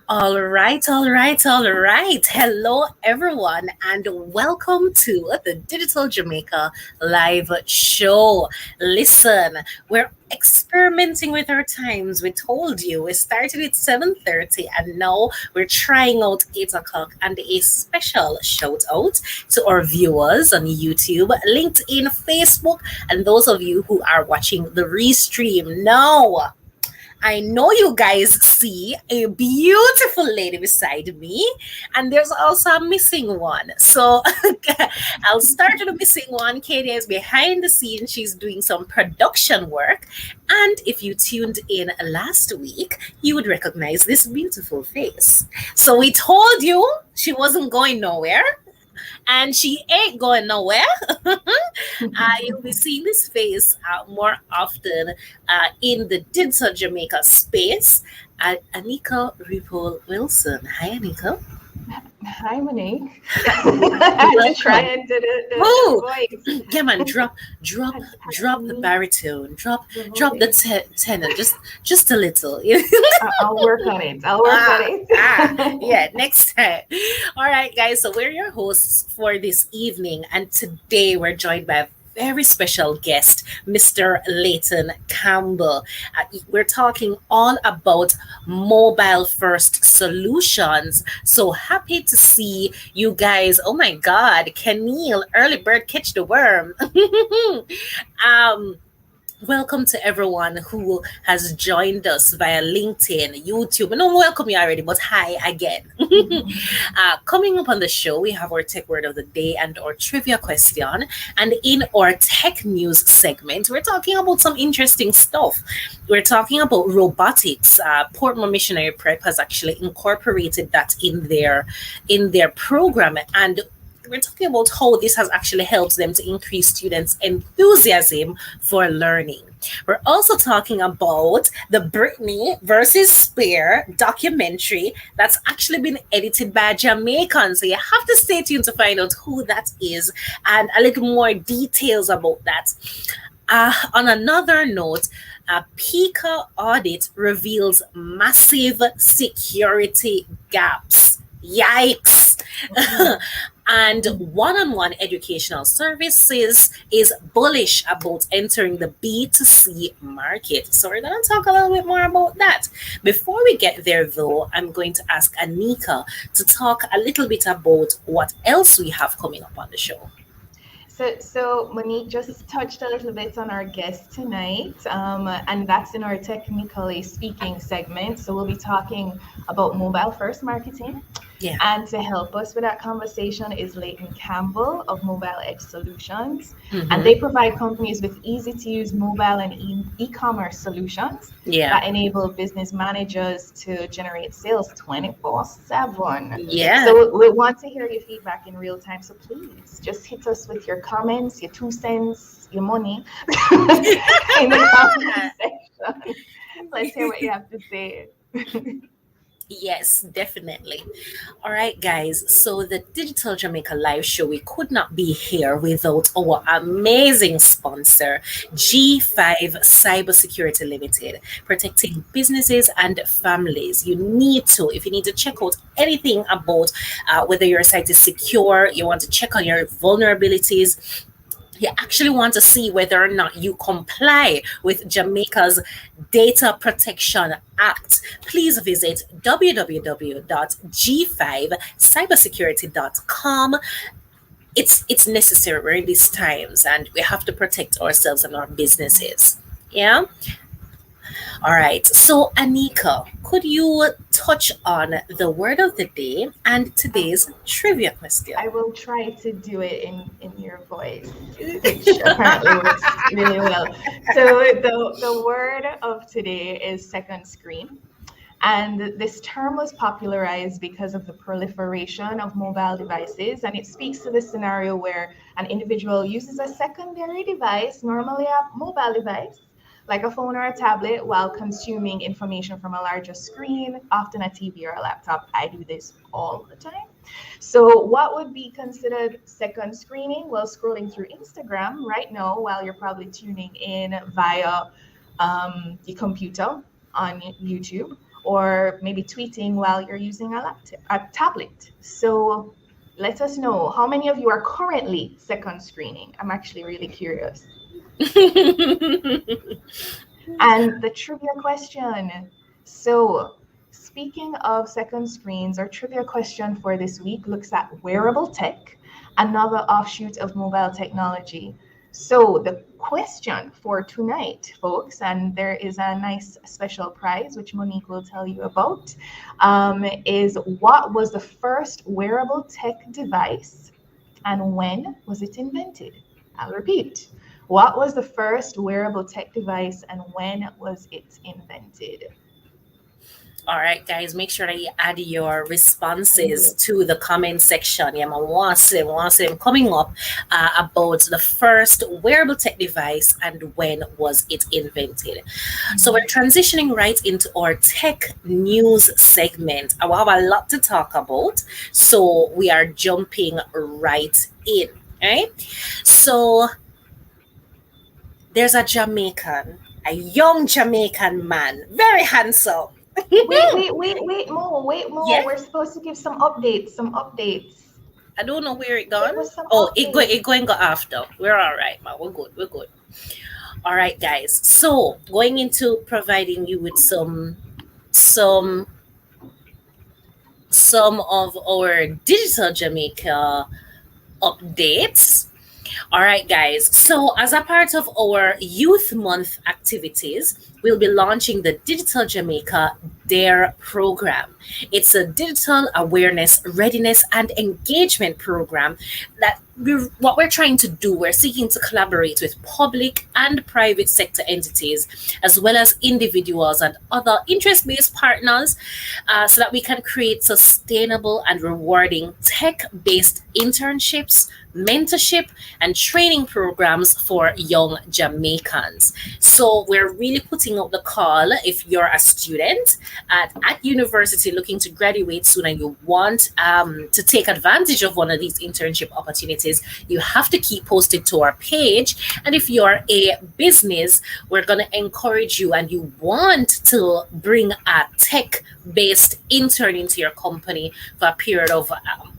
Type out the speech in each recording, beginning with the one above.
All right. Hello, everyone, and welcome to the Digital Jamaica live show. Listen, we're experimenting with our times. We told you we started at 7:30, and now we're trying out 8 o'clock. And a special shout out to our viewers on YouTube, LinkedIn, Facebook, and those of you who are watching the restream now. I know you guys see a beautiful lady beside me, and there's also a missing one. So I'll start with the missing one. Katie is behind the scenes, she's doing some production work. And if you tuned in last week, you would recognize this beautiful face. So we told you she wasn't going nowhere. And she ain't going nowhere. You'll be seeing this face more often in the Digital Jamaica space. Anika Ripple Wilson. Hi, Anika. Hi, Monique. I had to try Welcome. and do Woo! the voice. Yeah, man. Drop the Honey, baritone. the Drop the voice. tenor. Just a little. I'll work on it. I'll work on Yeah, it. next time. All right, guys. So we're your hosts for this evening, and today we're joined by a very special guest, Mr. Leighton Campbell. We're talking all about mobile first solutions. So happy to see you guys. Oh my God, Kenil, early bird catch the worm. um, Welcome to everyone who has joined us via LinkedIn, YouTube. And I welcome you already, but hi again. Coming up on the show, we have our tech word of the day and our trivia question. And in our tech news segment, we're talking about some interesting stuff. We're talking about robotics. Portmore Missionary Prep has actually incorporated that in their program, and we're talking about how this has actually helped them to increase students' enthusiasm for learning. We're also talking about the Britney versus Spear documentary that's actually been edited by a Jamaican. So you have to stay tuned to find out who that is and a little more details about that. On another note, a PICA audit reveals massive security gaps. Yikes. And one-on-one educational services is bullish about entering the B2C market. So we're going to talk a little bit more about that. Before we get there, though, I'm going to ask Anika to talk a little bit about what else we have coming up on the show. So Monique just touched a little bit on our guest tonight, and that's in our technically speaking segment. So we'll be talking about mobile first marketing. Yeah. And to help us with that conversation is Leighton Campbell of Mobile Edge Solutions. And they provide companies with easy to use mobile and e-commerce solutions Yeah. that enable business managers to generate sales 24/7. Yeah. So we want to hear your feedback in real time. So please just hit us with your comments, your 2 cents, your money in the comment section. Let's hear what you have to say. Yes, definitely. All right, guys. So the Digital Jamaica live show, we could not be here without our amazing sponsor, G5 Cybersecurity Limited, protecting businesses and families. If you need to check out anything about whether your site is secure, you want to check on your vulnerabilities, you actually want to see whether or not you comply with Jamaica's Data Protection Act, please visit www.g5cybersecurity.com. It's necessary. We're in these times and we have to protect ourselves and our businesses. Yeah. All right. So, Anika, could you touch on the word of the day and today's trivia question? I will try to do it in your voice, which apparently works really well. So the word of today is second screen. And this term was popularized because of the proliferation of mobile devices. And it speaks to the scenario where an individual uses a secondary device, normally a mobile device, like a phone or a tablet, while consuming information from a larger screen, often a TV or a laptop. I do this all the time. So what would be considered second screening? Well, scrolling through Instagram right now while you're probably tuning in via your computer on YouTube, or maybe tweeting while you're using a tablet. So let us know how many of you are currently second screening. I'm actually really curious. And the trivia question. So, speaking of second screens, our trivia question for this week looks at wearable tech, another offshoot of mobile technology. So, the question for tonight, folks, and there is a nice special prize which Monique will tell you about, is what was the first wearable tech device and when was it invented? I'll repeat. What was the first wearable tech device and when was it invented? All right, guys, make sure that you add your responses Mhm. to the comment section. Yeah, I want to see them coming up about the first wearable tech device and when was it invented. So we're transitioning right into our tech news segment. I have a lot to talk about, so we are jumping right in. All right. So there's a Jamaican, a young Jamaican man, very handsome. Wait, Mo. Yeah, We're supposed to give some updates, some updates. I don't know where it Give gone. us some Oh, updates. it going go after. We're all right, man. We're good. We're good. All right, guys. So going into providing you with some some of our digital Jamaica updates. All right, guys. So, as a part of our Youth Month activities, we'll be launching the Digital Jamaica DARE program. It's a digital awareness, readiness, and engagement program that what we're trying to do, we're seeking to collaborate with public and private sector entities, as well as individuals and other interest based partners, so that we can create sustainable and rewarding tech based internships, mentorship, and training programs for young Jamaicans. So we're really putting out the call if you're a student at university looking to graduate soon and you want to take advantage of one of these internship opportunities, you have to keep posted to our page. And if you're a business, we're going to encourage you and you want to bring a tech based intern into your company for a period of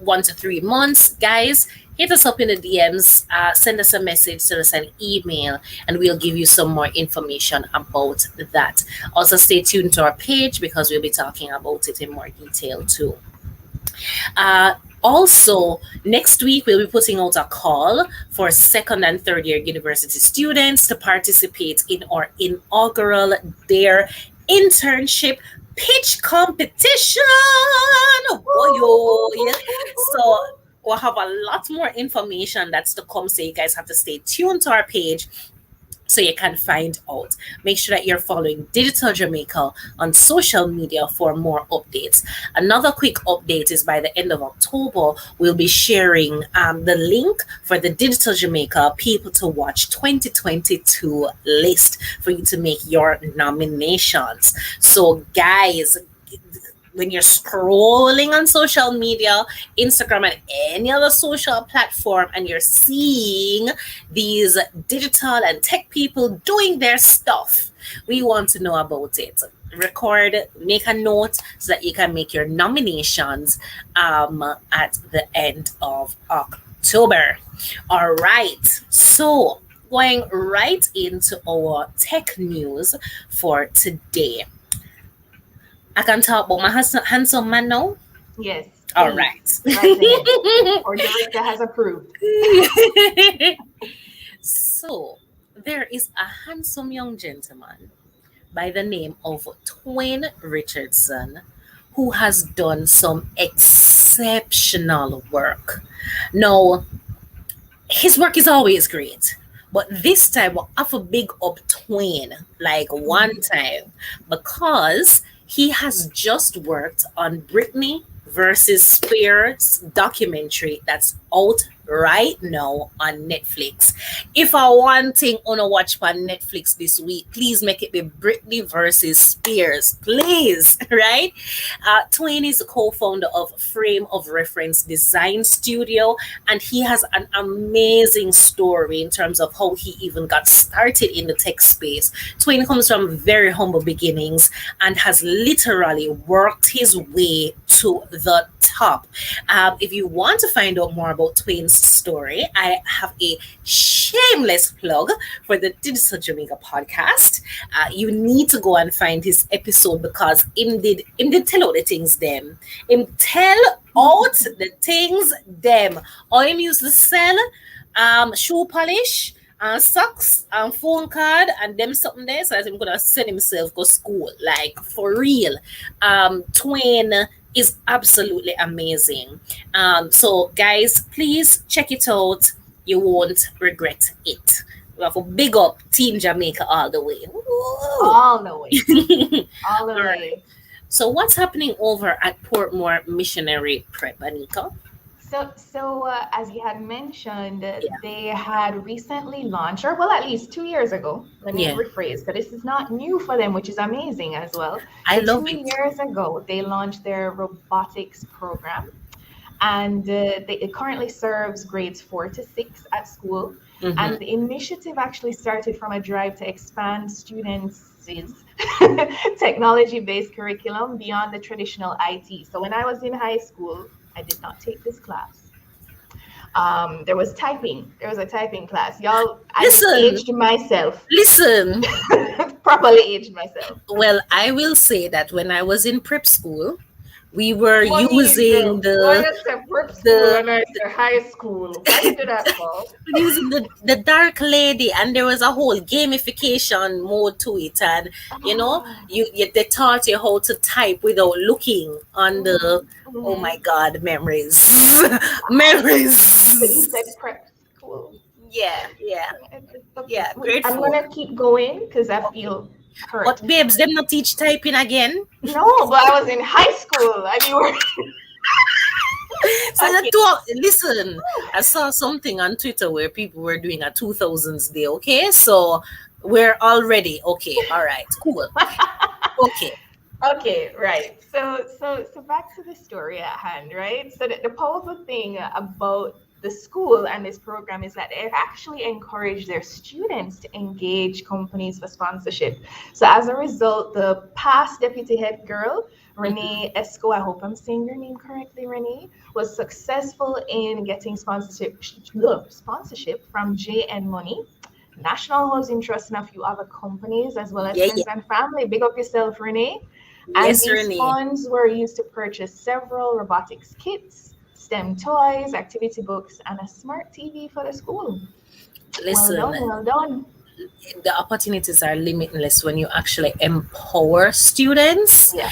1 to 3 months, guys, hit us up in the DMs, send us a message, send us an email, and we'll give you some more information about that. Also, stay tuned to our page because we'll be talking about it in more detail too. Also, next week we'll be putting out a call for second and third year university students to participate in our inaugural DARE internship pitch competition. Oh, yeah. So we'll have a lot more information that's to come. So you guys have to stay tuned to our page so you can find out. Make sure that you're following Digital Jamaica on social media for more updates. Another quick update is by the end of October, we'll be sharing the link for the Digital Jamaica People to Watch 2022 list for you to make your nominations. So, guys, when you're scrolling on social media, Instagram and any other social platform, and you're seeing these digital and tech people doing their stuff, we want to know about it. Record, make a note so that you can make your nominations at the end of October. All right. So, going right into our tech news for today. I can talk about my handsome man now. Yes, All please. right. Right ahead. Or director has approved. So, there is a handsome young gentleman by the name of Twin Richardson who has done some exceptional work. Now, his work is always great. But this time, we'll have a big up Twin, like one time, because he has just worked on Britney versus Spears documentary that's out right now on Netflix. If I one thing on a watch on Netflix this week, please make it be Britney versus Spears, please, right? Twain is the co-founder of Frame of Reference Design Studio, and he has an amazing story in terms of how he even got started in the tech space. Twain comes from very humble beginnings and has literally worked his way to the top. If you want to find out more about Twain's story, I have a shameless plug for the Digital Jamaica podcast. You need to go and find his episode because him did tell out the things them. Him tell out the things them. Or him used to sell shoe polish and socks and phone card and them something there so that him gonna send himself go school. Like for real. Twain is absolutely amazing. So guys, please check it out. You won't regret it. We have a big up Team Jamaica all the way. Woo! All the way. All the All right. way. So what's happening over at Portmore Missionary Prep, Anika? So as you had mentioned, Yeah. they had recently launched, or well, at least 2 years ago. Let me Yeah. rephrase, because this is not new for them, which is amazing as well. I So love two it. years ago, they launched their robotics program, and it currently serves grades 4 to 6 at school. Mhm. And the initiative actually started from a drive to expand students' technology-based curriculum beyond the traditional IT. So when I was in high school, I did not take this class. There was typing. There was a typing class. Y'all, I just Listen. aged myself. Listen, Properly aged myself. well, I will say that when I was in prep school, we were What using Why you say prep school the- and I say high school? Why you do that for? using the dark lady, and there was a whole gamification mode to it, and you know they taught you how to type without looking on the oh my god, memories. So you Memories. said prep school. Yeah, Okay. grade I'm 4. gonna keep going because I feel hurt. But babes, them not teach typing again. No, but I was in high school and you were So Okay. listen, I saw something on Twitter where people were doing a 2000s day. Okay, so we're already okay. All right, cool. Okay. Okay, right. So back to the story at hand, right? So the powerful thing about the school and this program is that they actually encourage their students to engage companies for sponsorship. So as a result, the past deputy head girl, Renee Esco, I hope I'm saying your name correctly, Renee, was successful in getting sponsorship from JN Money, National Housing Trust, and a few other companies, as well as Yeah, friends and family. Big up yourself, Renee. And Yes, these Renee. funds were used to purchase several robotics kits, STEM toys, activity books, and a smart TV for the school. Listen, Well done. the opportunities are limitless when you actually empower students, Yeah.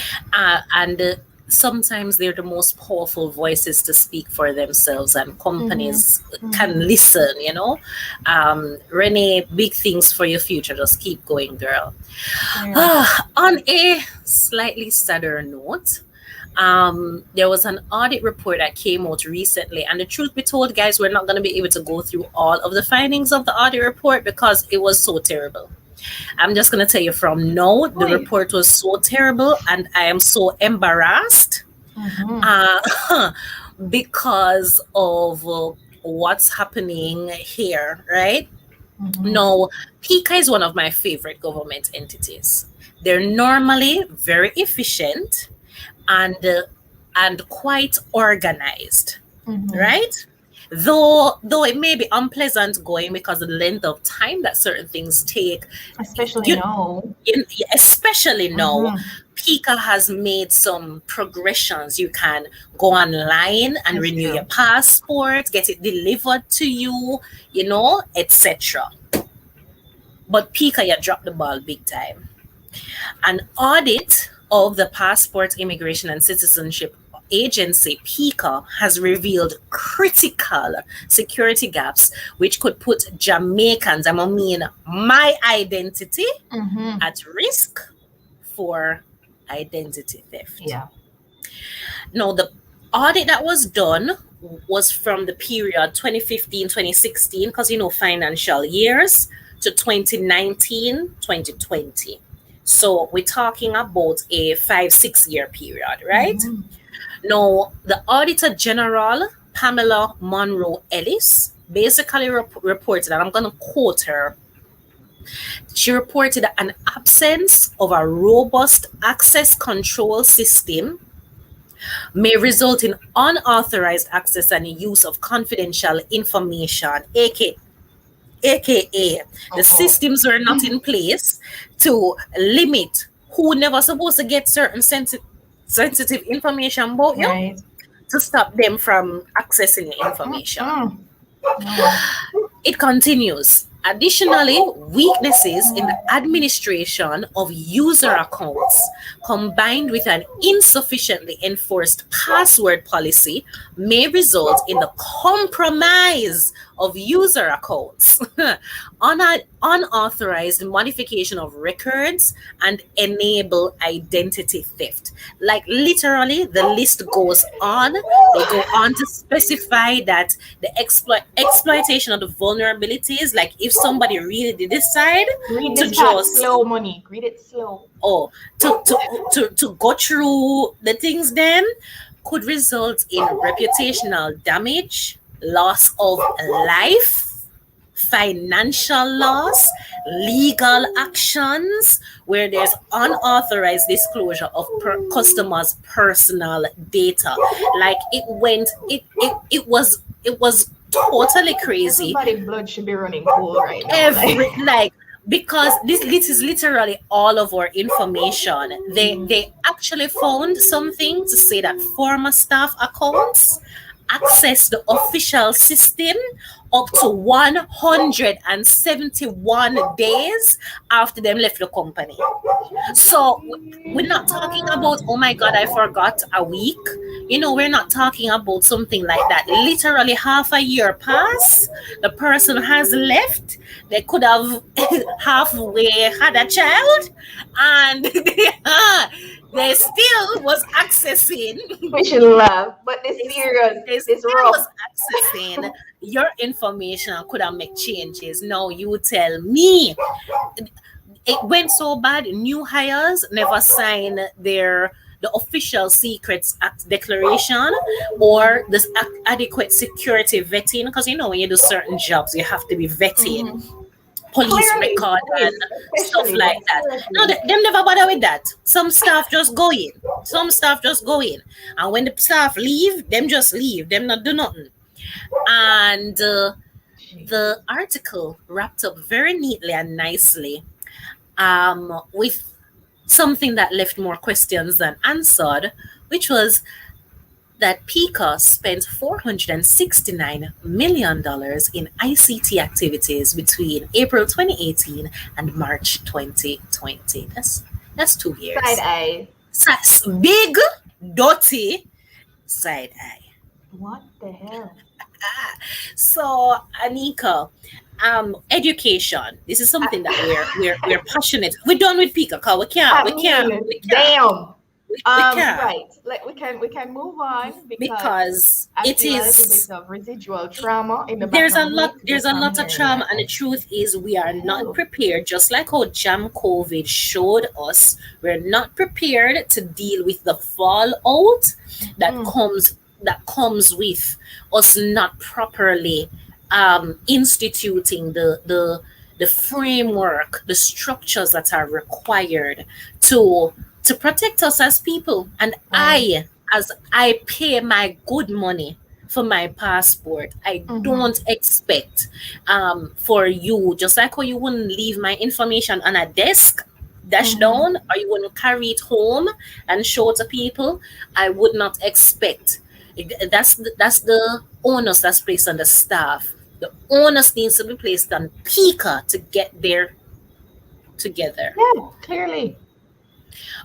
and sometimes they're the most powerful voices to speak for themselves, and companies can listen. Renee, big things for your future. Just keep going, girl. Yeah. On a slightly sadder note, there was an audit report that came out recently, and the truth be told, guys, we're not going to be able to go through all of the findings of the audit report because it was so terrible. I'm just going to tell you from now, the Right. report was so terrible, and I am so embarrassed because of what's happening here, right? No, PICA is one of my favorite government entities. They're normally very efficient and quite organized, right? Though it may be unpleasant going because of the length of time that certain things take, Especially now. especially now, PICA has made some progressions. You can go online and That's renew true. your passport, get it delivered to you, etc. But PICA, you dropped the ball big time. An audit of the Passport, Immigration and Citizenship Agency, PICA, has revealed critical security gaps which could put Jamaicans, I mean my identity, at risk for identity theft. Yeah. Now, the audit that was done was from the period 2015, 2016, because financial years, to 2019, 2020. So we're talking about a 5, 6 year period, right? Mm-hmm. Now, the Auditor General, Pamela Monroe Ellis, basically reported, and I'm going to quote her. She reported an absence of a robust access control system may result in unauthorized access and use of confidential information, aka the Uh-oh. systems were not in place to limit who never supposed to get certain sensitive information about you, Right. to stop them from accessing your information. Mm-mm. No. It continues. Additionally, weaknesses in the administration of user accounts combined with an insufficiently enforced password policy may result in the compromise of user accounts, unauthorized modification of records, and enable identity theft. Like literally, the list goes on. They go on to specify that the exploitation of the vulnerabilities, like if somebody really did decide Read to this part just slow, money. Read it slow. oh to go through the things, then could result in reputational damage, loss of life, financial loss, legal actions where there's unauthorized disclosure of customers' personal data. Like it was totally crazy. Everybody blood should be running cold right now. Every like because this is literally all of our information. They actually found something to say that former staff accounts access the official system up to 171 days after them left the company. So we're not talking about, oh my God, I forgot a week. We're not talking about something like that. Literally half a year pass, the person has left. They could have halfway had a child, and they still was accessing. We should laugh, but this They, serious, they this still rough. was accessing your information and could have make changes. Now you tell me it went so bad. New hires never sign the official secrets act declaration or this adequate security vetting, because when you do certain jobs you have to be vetting Mm-hmm. police Clearly, record and always, stuff especially, like but that. No, seriously. them never bother with that. Some staff just go in. Some staff just go in, and when the staff leave, them just leave. Them not do nothing. And the article wrapped up very neatly and nicely, with something that left more questions than answered, which was that Pika spent $469 million in ICT activities between April 2018 and March 2020. That's 2 years. Side eye. That's big, dirty side eye. What the hell? So, Anika, education. This is something that we're passionate. We're done with Pika, cause we can't, I we can't, mean, we can't, damn. we can't. Right. Like we can move on because Because I it feel a little bit is of residual trauma in the back there's of a me lot just there's a from lot of hearing trauma, that. and the truth is we are not Ooh. prepared. Just like how jam COVID showed us, we're not prepared to deal with the fallout that Mm. comes with us not properly instituting the framework, the structures that are required to protect us as people. And Right. as I pay my good money for my passport, I Mm-hmm. don't expect for you, just like how you wouldn't leave my information on a desk dash Mm-hmm. down, or you wouldn't carry it home and show to people, I would not expect. That's the onus that's placed on the staff. The onus needs to be placed on Pika to get there together. Yeah, clearly.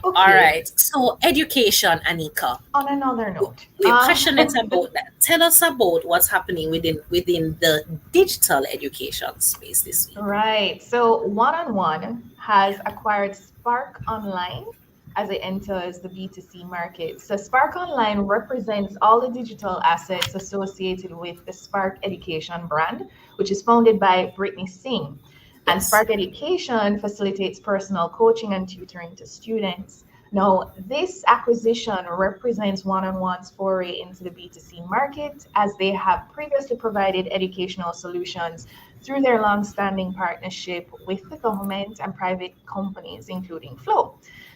All Okay. right. So education, Anika. On another note, We're passionate about that. Tell us about what's happening within the digital education space this week. right. So One on One has acquired Spark Online, as it enters the B2C market. So Spark Online represents all the digital assets associated with the Spark Education brand, which is founded by Brittany Singh. And Yes. Spark Education facilitates personal coaching and tutoring to students. Now, this acquisition represents One-on-One's foray into the B2C market, as they have previously provided educational solutions through their long-standing partnership with the government and private companies, including Flow.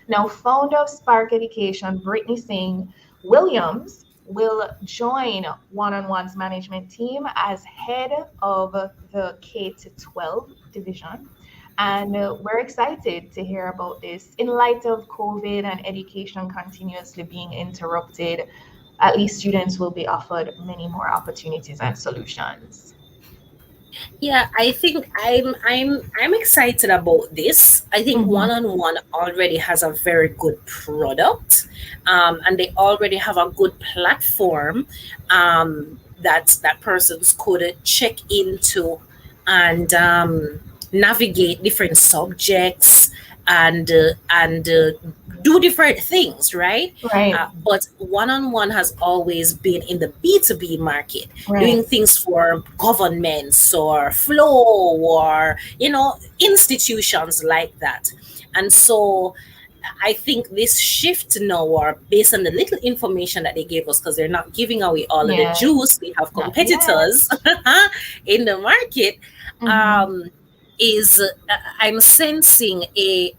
Now, founder of Spark Education, Brittany Singh Williams, will join One-on-One's management team as head of the K to 12 division. And we're excited to hear about this. In light of COVID and education continuously being interrupted, at least students will be offered many more opportunities and solutions. Yeah, I think I'm excited about this. I think Mm-hmm. One on One already has a very good product, and they already have a good platform that persons could check into and navigate different subjects and do different things, right? Right, But One on One has always been in the B2B market, doing right. things for governments or Flow or, institutions like that. And so I think this shift now, or based on the little information that they gave us, because they're not giving away all of the Yes, juice, we have not yet. competitors in the market. Mm-hmm. Um, is I'm sensing a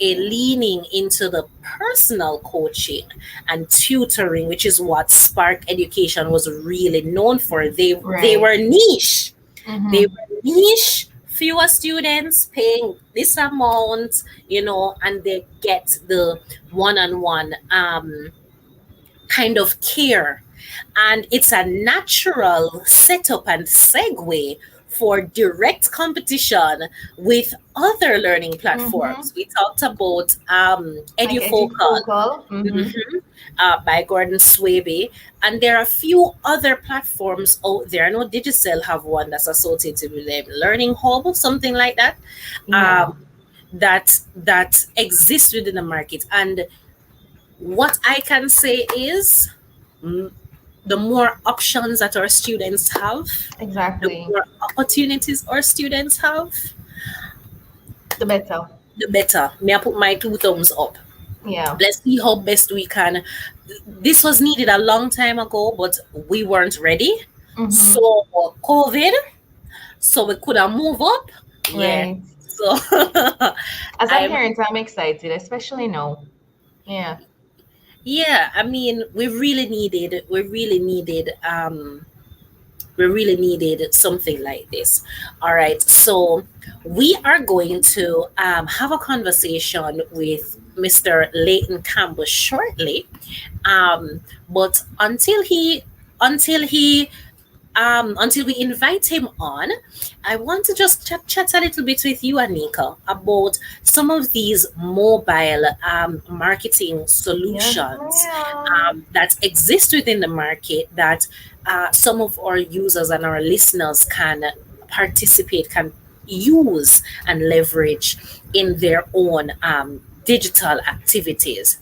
leaning into the personal coaching and tutoring, which is what Spark Education was really known for. They Right. were niche. They Mm-hmm. were niche, fewer students paying this amount, and they get the one-on-one kind of care. And it's a natural setup and segue for direct competition with other learning Mm-hmm. platforms. We talked about Like EduFocal, edufocal. Mm-hmm. by Gordon Swaby. And there are a few other platforms out there. I know Digicel have one that's associated with them, Learning Hub, something like that, Yeah, um, that exists within the market. And what I can say is, mm, the more options that our students have, the exactly. more opportunities our students have, The better. the better. May I put my two thumbs up? Yeah. Let's see how best we can. This was needed a long time ago, but we weren't ready. Mm-hmm. So COVID, so we could have moved up. Yeah. Right. So As I'm I'm hearing, so I'm excited, especially now. Yeah. yeah, I mean, we really needed something like this. All right, so we are going to have a conversation with Mr. Leighton Campbell shortly. But until we invite him on, I want to just chat a little bit with you, Anika, about some of these mobile marketing Yes, solutions ma'am. that exist within the market that some of our users and our listeners can participate, can use and leverage in their own digital activities.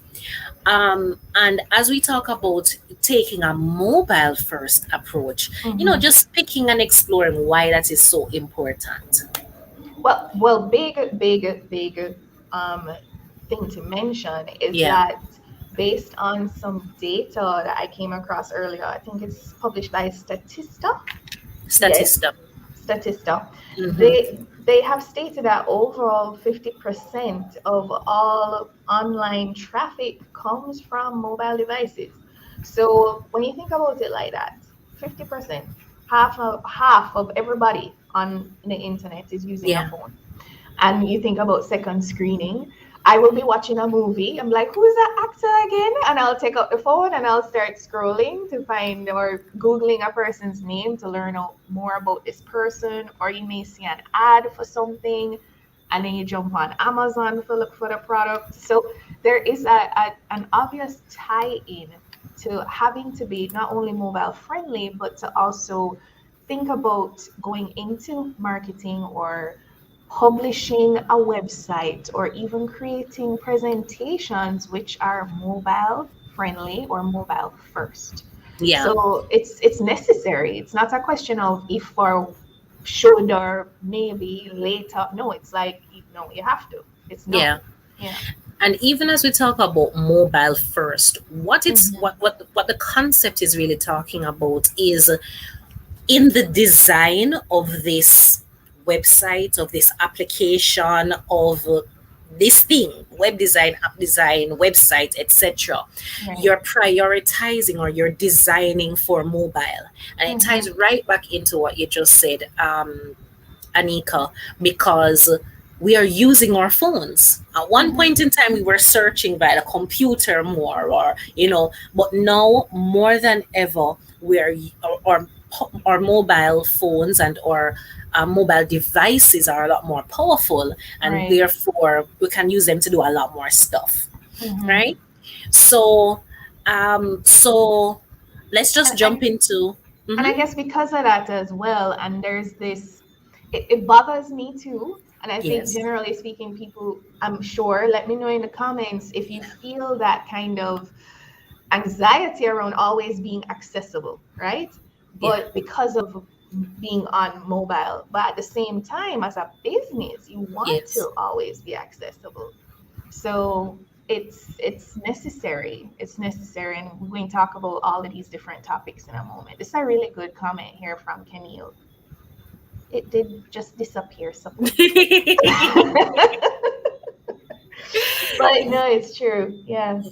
And as we talk about taking a mobile first approach, Mm-hmm. just picking and exploring why that is so important. Big um, thing to mention is Yeah, that based on some data that I came across earlier, I think it's published by Statista. Yes, Statista. Statista. Hmm. They have stated that overall 50% of all online traffic comes from mobile devices. So when you think about it like that, 50%, half of everybody on the internet is using a Yeah. phone. And you think about second screening, I will be watching a movie. I'm like, who is that actor again? And I'll take out the phone and I'll start scrolling to find or Googling a person's name to learn out more about this person. Or you may see an ad for something and then you jump on Amazon for look for the product. So there is an obvious tie in to having to be not only mobile friendly, but to also think about going into marketing or publishing a website or even creating presentations which are mobile friendly or mobile first. Yeah. So it's necessary. It's not a question of if or should or maybe later. No, it's like no, you have to. It's no. Yeah. Yeah. And even as we talk about mobile first, Hmm. what the concept is really talking about is in the design of this website, of this application, of this thing, web design, app design, website, etc. Right. You're prioritizing or you're designing for mobile. And it ties Hmm. right back into what you just said, Anika, because we are using our phones. At one Hmm. point in time, we were searching by the computer more, or but now more than ever, we are our mobile phones and our mobile devices are a lot more powerful, and Right. therefore we can use them to do a lot more stuff, Hmm. right? So, so let's just And, jump and into. and I Mhm. guess because of that as well, and there's this, it bothers me too. And I think Yes. generally speaking, people, I'm sure, let me know in the comments if you feel that kind of anxiety around always being accessible, right? Yeah. But because of being on mobile, but at the same time, as a business, you want Yes. to always be accessible. So it's necessary. It's necessary, and we're going to talk about all of these different topics in a moment. This is a really good comment here from Kenil. It did just disappear, support. But no, it's true. Yeah.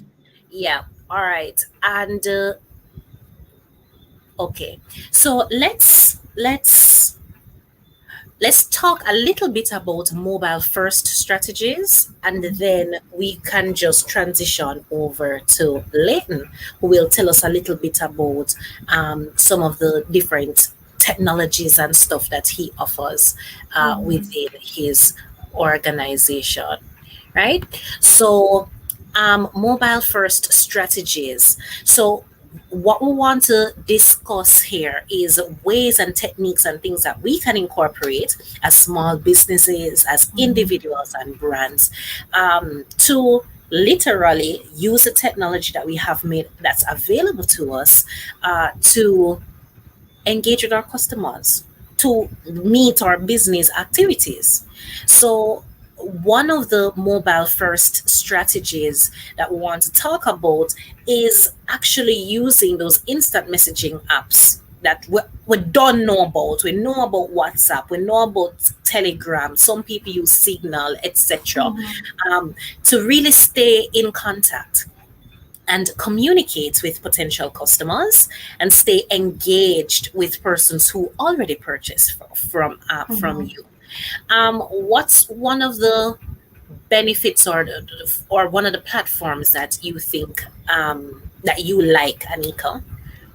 Yeah. All right. And okay. So let's talk a little bit about mobile first strategies, and Mhm. then we can just transition over to Leighton, who will tell us a little bit about some of the different technologies and stuff that he offers Mhm. within his organization, right? So, mobile first strategies. So, what we want to discuss here is ways and techniques and things that we can incorporate as small businesses, as Mhm. individuals and brands, to literally use the technology that we have made that's available to us to engage with our customers, to meet our business activities. So, one of the mobile first strategies that we want to talk about is actually using those instant messaging apps that we don't know about. We know about WhatsApp, we know about Telegram, some people use Signal, etc., Mhm. to really stay in contact and communicate with potential customers and stay engaged with persons who already purchased from Mhm. you. What's one of the benefits or one of the platforms that you think that you like, Anika?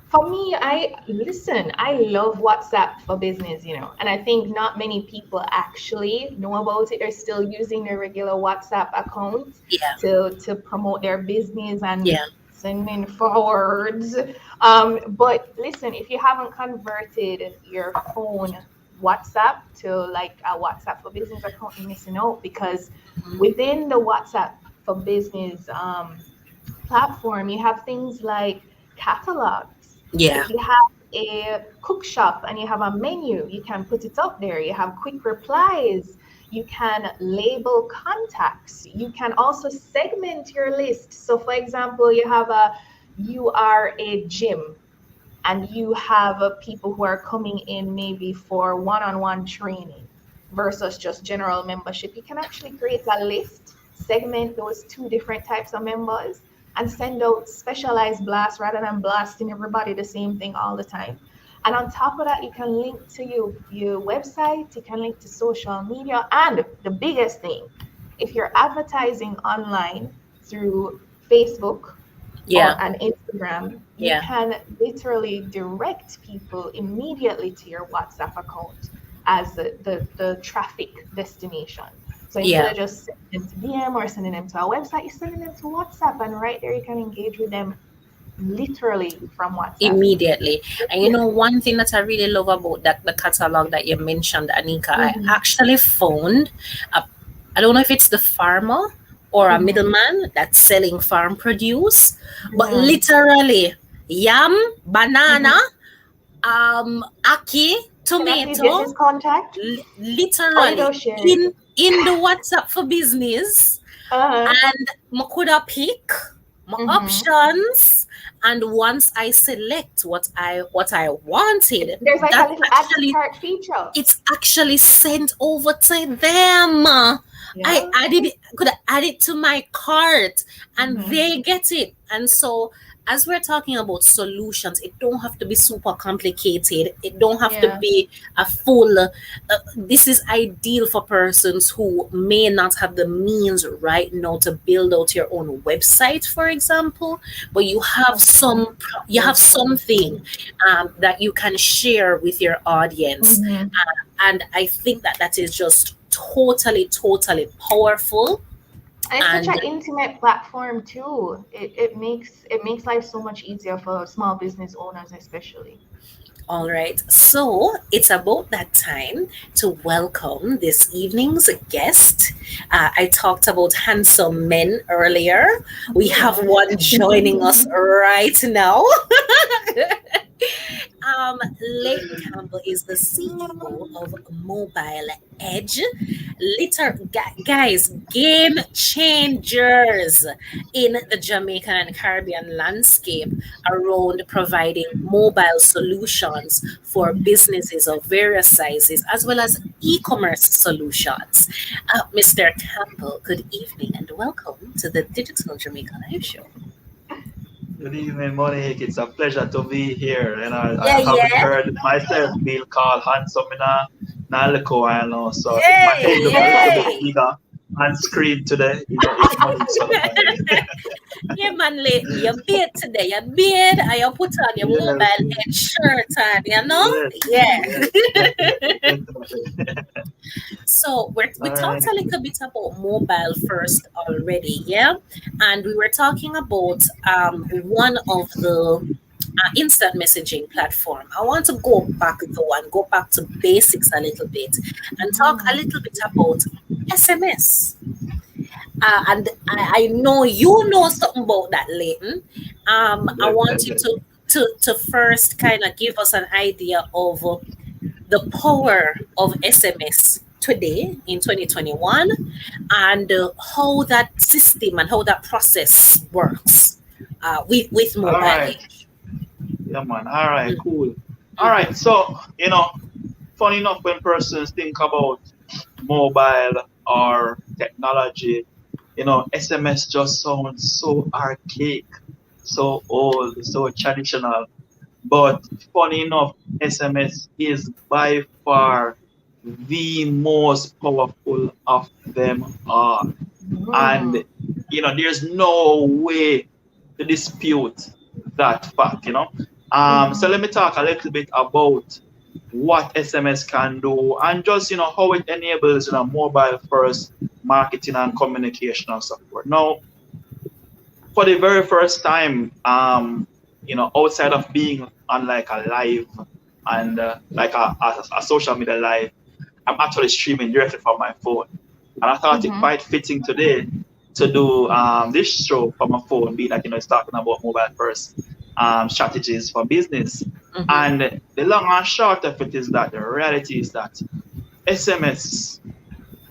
For me, I listen, I love WhatsApp for business, and I think not many people actually know about it. They're still using their regular WhatsApp account Yeah, to promote their business and yeah, sending forwards. But listen, if you haven't converted your phone WhatsApp to like a WhatsApp for business account, you're missing out because within the WhatsApp for business platform, you have things like catalogs. yeah, If you have a cook shop and you have a menu, you can put it up there. You have quick replies. You can label contacts. You can also segment your list. So, for example, you are a gym and you have people who are coming in maybe for one-on-one training versus just general membership. You can actually create a list, segment those two different types of members, and send out specialized blasts rather than blasting everybody the same thing all the time. And on top of that, you can link to your website, you can link to social media, and the biggest thing, if you're advertising online through Facebook yeah, or an Instagram, you yeah, can literally direct people immediately to your WhatsApp account as the traffic destination. So instead yeah, of just sending them to DM or sending them to our website, you're sending them to WhatsApp, and right there you can engage with them literally from WhatsApp. Immediately. And Yeah. one thing that I really love about that the catalog that you mentioned, Anika, I Mm-hmm. actually found a, I don't know if it's the farmer or a Mm-hmm. middleman that's selling farm produce, but Yeah. literally yam, banana, Mm-hmm. aki, Can I please get his tomato, contact? Oh, you literally don't share it. in the WhatsApp for business, Uh-huh. and I could have pick my Mm-hmm. options, and once I select what I wanted, There's like a that little add to actually cart feature. it's actually sent over to them. I Yeah. added it, could add it to my cart, and Mm-hmm. they get it. And so, as we're talking about solutions, it don't have to be super complicated. It don't have to Yeah. be a full. This is ideal for persons who may not have the means right now to build out your own website, for example, but you have something that you can share with your audience. Mm-hmm. And I think that that is just totally powerful. And it's such And an intimate platform too. It makes life so much easier for small business owners especially. all right, so it's about that time to welcome this evening's guest. I talked about handsome men earlier. We have Yeah. one joining us right now. Leighton Campbell is the CEO of Mobile Edge. Guys, game changers in the Jamaican and Caribbean landscape around providing mobile solutions for businesses of various sizes as well as e-commerce solutions. Mr. Campbell, good evening and welcome to the Digital Jamaica Live Show. Good evening, Monique. It's a pleasure to be here. I Yeah, haven't yeah. heard myself being called handsome in a little while now. So if my head Yay, look a little bit yay. bigger on screen today, it's Monique Sullivan. Yeah, man, Leighton, you beard today. You beard and you put on your Yes, mobile edge shirt on, you know? yes, Yeah. yes, definitely, definitely. So we All talked right. a little bit about mobile first already, yeah? And we were talking about one of the instant messaging platform. I want to go back though and go back to basics a little bit and talk a little bit about SMS. And I know you know something about that, Leighton. I want you Definitely. to first kind of give us an idea of the power of SMS today in 2021 and how that system and how that process works with All mobile right. age. Yeah, man. All right, cool. All Mm-hmm. right. So, funny enough, when persons think about mobile or technology, SMS just sounds so archaic, so old, so traditional. But funny enough, SMS is by far the most powerful of them all. And, Mm. there's no way to dispute that fact. So Mm-hmm. let me talk a little bit about what SMS can do and just how it enables mobile first marketing and communication and support. Now, for the very first time, outside of being on like a live and like a social media live, I'm actually streaming directly from my phone. And I thought it Mm-hmm. quite fitting today to do this show from my phone, being that it's talking about mobile first strategies for business. Mm-hmm. And the long and short of it is that the reality is that SMS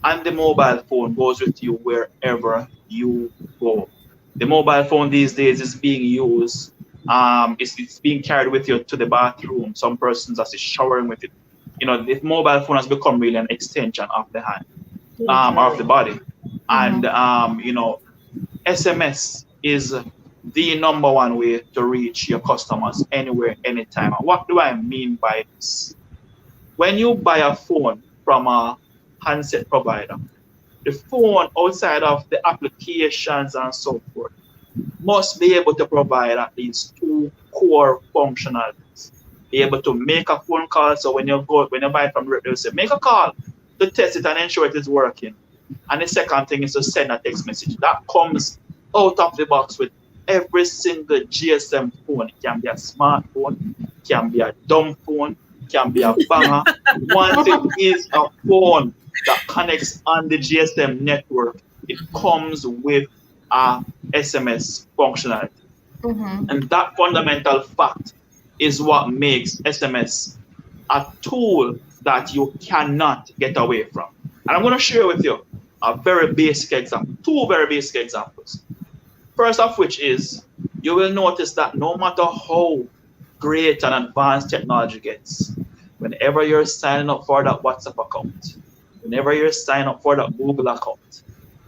and the mobile phone goes with you wherever you go. The mobile phone these days is being used. It's being carried with you to the bathroom. Some persons are showering with it. The mobile phone has become really an extension of the hand, of the Literally. body. And Mm-hmm. SMS is the number one way to reach your customers anywhere, anytime. And what do I mean by this? When you buy a phone from a handset provider, the phone outside of the applications and so forth must be able to provide at least two core functionalities. Be able to make a phone call. So when you buy it from the they'll say make a call to test it and ensure it is working. And the second thing is to send a text message. That comes out of the box with every single GSM phone. It can be a smartphone, it can be a dumb phone, it can be a banger. Once it is a phone that connects on the GSM network, it comes with a SMS functionality. Mm-hmm. And that fundamental fact is what makes SMS a tool that you cannot get away from. And I'm going to share with you a very basic example, two very basic examples. First of which is you will notice that no matter how great and advanced technology gets, whenever you're signing up for that WhatsApp account, whenever you're signing up for that Google account,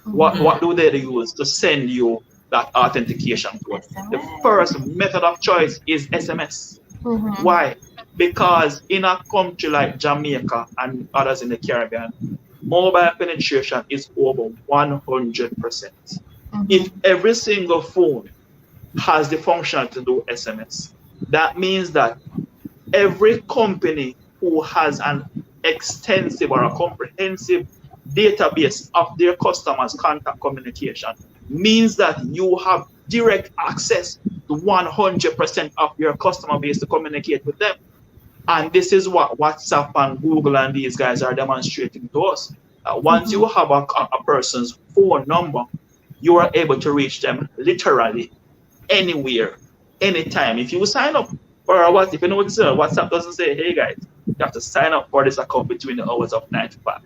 what do they use to send you that authentication code? The SMS. first method of choice is SMS. Mm-hmm. Why? Because in a country like Jamaica and others in the Caribbean, mobile penetration is over 100%. If Mm-hmm. every single phone has the function to do SMS, that means that every company who has an extensive or a comprehensive database of their customers' contact communication means that you have direct access to 100% of your customer base to communicate with them. And this is what WhatsApp and Google and these guys are demonstrating to us. Once Mm-hmm. you have a person's phone number, you are able to reach them literally anywhere, anytime. If you sign up for a what, if you notice WhatsApp doesn't say, hey guys, you have to sign up for this account between the hours of 9 to 5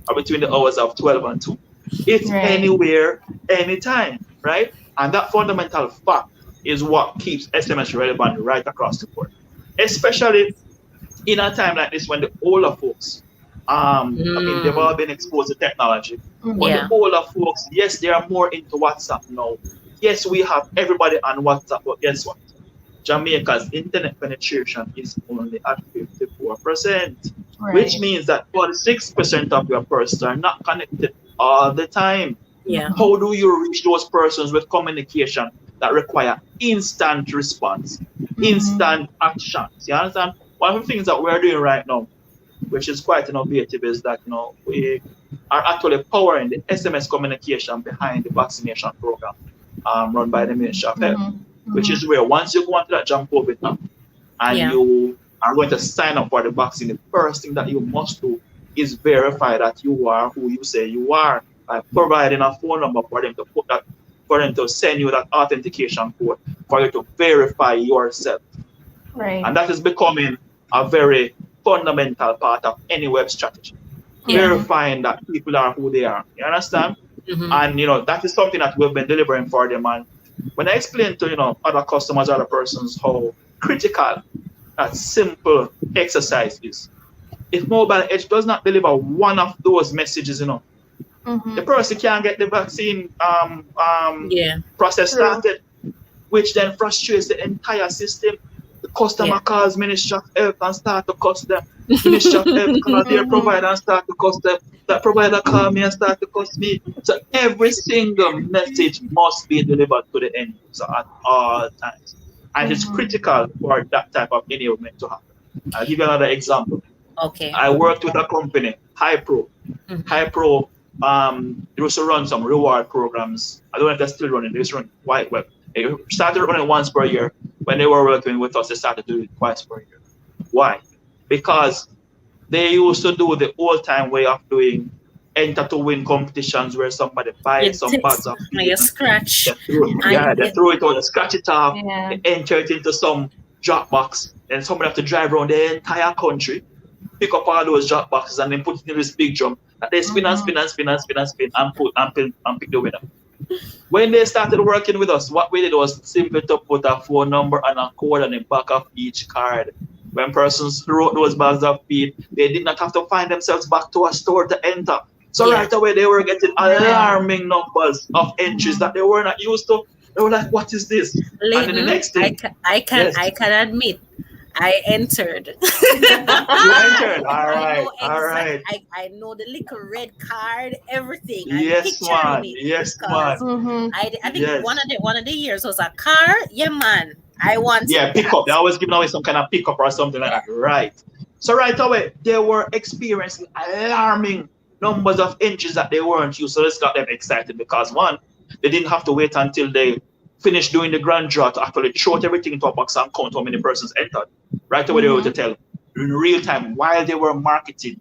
or between the hours of 12 and 2. It's Right. anywhere, anytime, right? And that fundamental fact is what keeps SMS relevant right across the board, especially in a time like this when the older folks, I mean, they've all Mm, been exposed to technology, but the Mm-hmm. yeah. older folks, yes, they are more into WhatsApp now. Yes, we have everybody on WhatsApp, but guess what? Jamaica's internet penetration is only at 54%, which Right. means that 46% of your persons are not connected all the time. Yeah. How Mm-hmm. do you reach those persons with communication that require instant response, Mm-hmm. instant actions? You understand? One of the things that we're doing right now, which is quite innovative, is that we are actually powering the SMS communication behind the vaccination program run by the Ministry of Health, Mm-hmm. which Mm-hmm. is where once you go onto that Jump COVID app and Yeah. you are going to sign up for the vaccine, the first thing that you must do is verify that you are who you say you are by providing a phone number for them to put that, for them to send you that authentication code for you to verify yourself. And Right. that is becoming a very fundamental part of any web strategy. Yeah. Mm-hmm. Verifying that people are who they are. You understand? Hmm. And that is something that we've been delivering for them. And when I explain to other customers, other persons how critical that simple exercise is, if Mobile Edge does not deliver one of those messages, the Mm-hmm. person can't get the vaccine Yeah. process True. started, which then frustrates the entire system. The Yeah. customer calls Ministry of Health and start to cuss them. Ministry of Health call their Mm-hmm. provider and start to cuss them. That provider call me and start to cuss me. So every single message must be delivered to the end user at all times. And it's Mm-hmm. critical for that type of enablement to happen. I'll give you another example. Okay. I worked with a company, Hypro. Hmm. Hypro they used to run some reward programs. I don't know if they're still running. They used to run quite well. They started running once per year. When they were working with us, they started doing it twice per year. Why? Because they used to do the old time way of doing enter to win competitions where somebody You buys some take bags of you feed and scratch, yeah, and they throw it on, they scratch it off, Yeah. they enter it into some drop box, and somebody have to drive around the entire country, pick up all those drop boxes and then put it in this big drum that they spin and Mm-hmm. spin and spin and spin and spin and put and pick the winner. When they started working with us, what we did was simply to put a phone number and a code on the back of each card. When persons wrote those bags of feed, they did not have to find themselves back to a store to enter. So yeah. right away they were getting Yeah. alarming numbers of entries Mm-hmm. that they were not used to. They were like, "What is this?" And then the Leighton, next thing, yes, I can admit, I entered. you entered. All I right, know all exact. right. I know the little red card, everything. I'm Yes, picturing man. it Yes, man. because Mm-hmm. I think Yes. one of the years was a car. Yeah, man, I wanted Yeah, pick that. up. They're always giving away some kind of pickup or something like Yeah, that. Right. So right away, they were experiencing alarming numbers of entries that they weren't used. So this got them excited because one, they didn't have to wait until they finish doing the grand draw to actually short everything into a box and count how many persons entered. Right away, they were able to tell in real time while they were marketing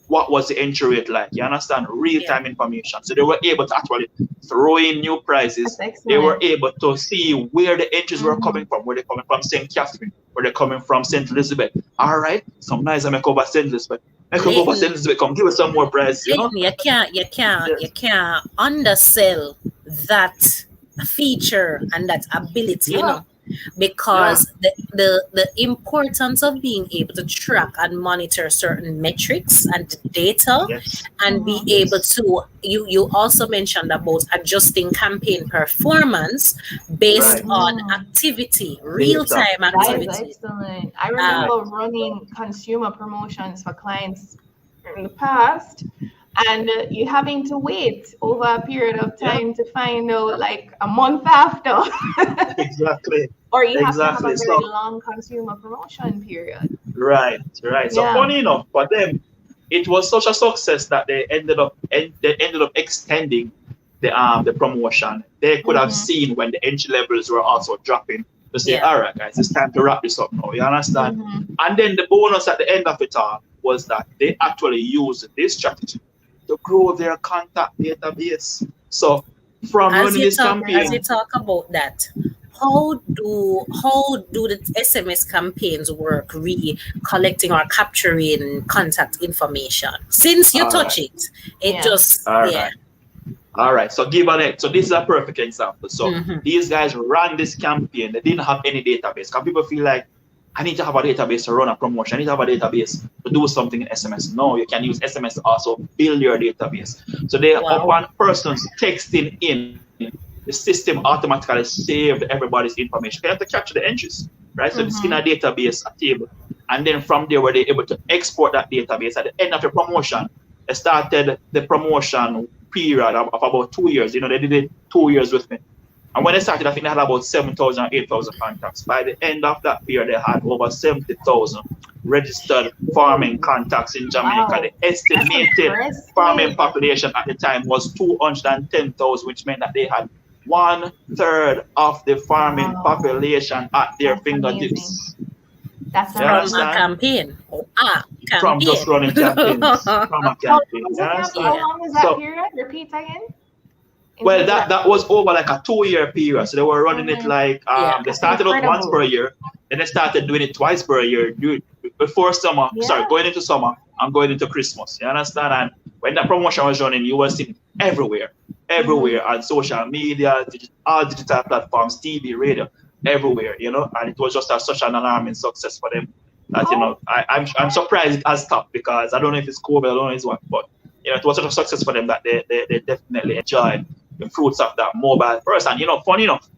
what was the entry rate like. You understand? Real time information. So they were able to actually throw in new prices. They were able to see where the entries were coming from. Were they coming from St. Catherine? Were they coming from St. Elizabeth? All right. Some nice I make over St. Elizabeth. I can go over St. Elizabeth. Come give us some more price. You know? You can't undersell that feature and that ability, you know, because the importance of being able to track and monitor certain metrics and data and be able to you also mentioned about adjusting campaign performance based on activity, real-time activity. That is excellent. I remember running consumer promotions for clients in the past, and you having to wait over a period of time to find out like a month after. Exactly. Or you have to have a very long consumer promotion period. Right. So funny enough, for them, it was such a success that they ended up extending the promotion. They could have seen when the entry levels were also dropping to say, all right, guys, it's time to wrap this up now. You understand? And then the bonus at the end of it all was that they actually used this strategy to grow their contact database. So from running this campaign, as you talk about that, how do the SMS campaigns work, really collecting or capturing contact information? Since you touch it, just All right. So so this is a perfect example. So these guys ran this campaign. They didn't have any database. Because people feel like, I need to have a database to run a promotion. I need to have a database to do something in SMS. No, you can use SMS to also build your database. So they upon persons texting in, the system automatically saved everybody's information. They have to capture the entries, right? So it's in a database, a table. And then from there, were they able to export that database at the end of the promotion. They started the promotion period of about 2 years. You know, they did it 2 years with me. And when they started, I think they had about 7,000 or 8,000 contacts. By the end of that period, they had over 70,000 registered farming contacts in Jamaica. The estimated farming population at the time was 210,000, which meant that they had 1/3 of the farming population at their fingertips. That's from a campaign. From just running campaigns. From a campaign. How long was that period? Repeat again. Well, that was over like a 2-year period. So they were running it like they started out once per year, then they started doing it twice per year. Before summer, going into summer and going into Christmas. You understand? And when that promotion was running, you were seeing everywhere on social media, all digital platforms, TV, radio, everywhere, you know. And it was just such an alarming success for them that you know I'm surprised it has stopped, because I don't know if it's COVID, I don't know if it's what, but you know, it was such a success for them that they definitely enjoyed the fruits of that mobile first. And you know, funny enough,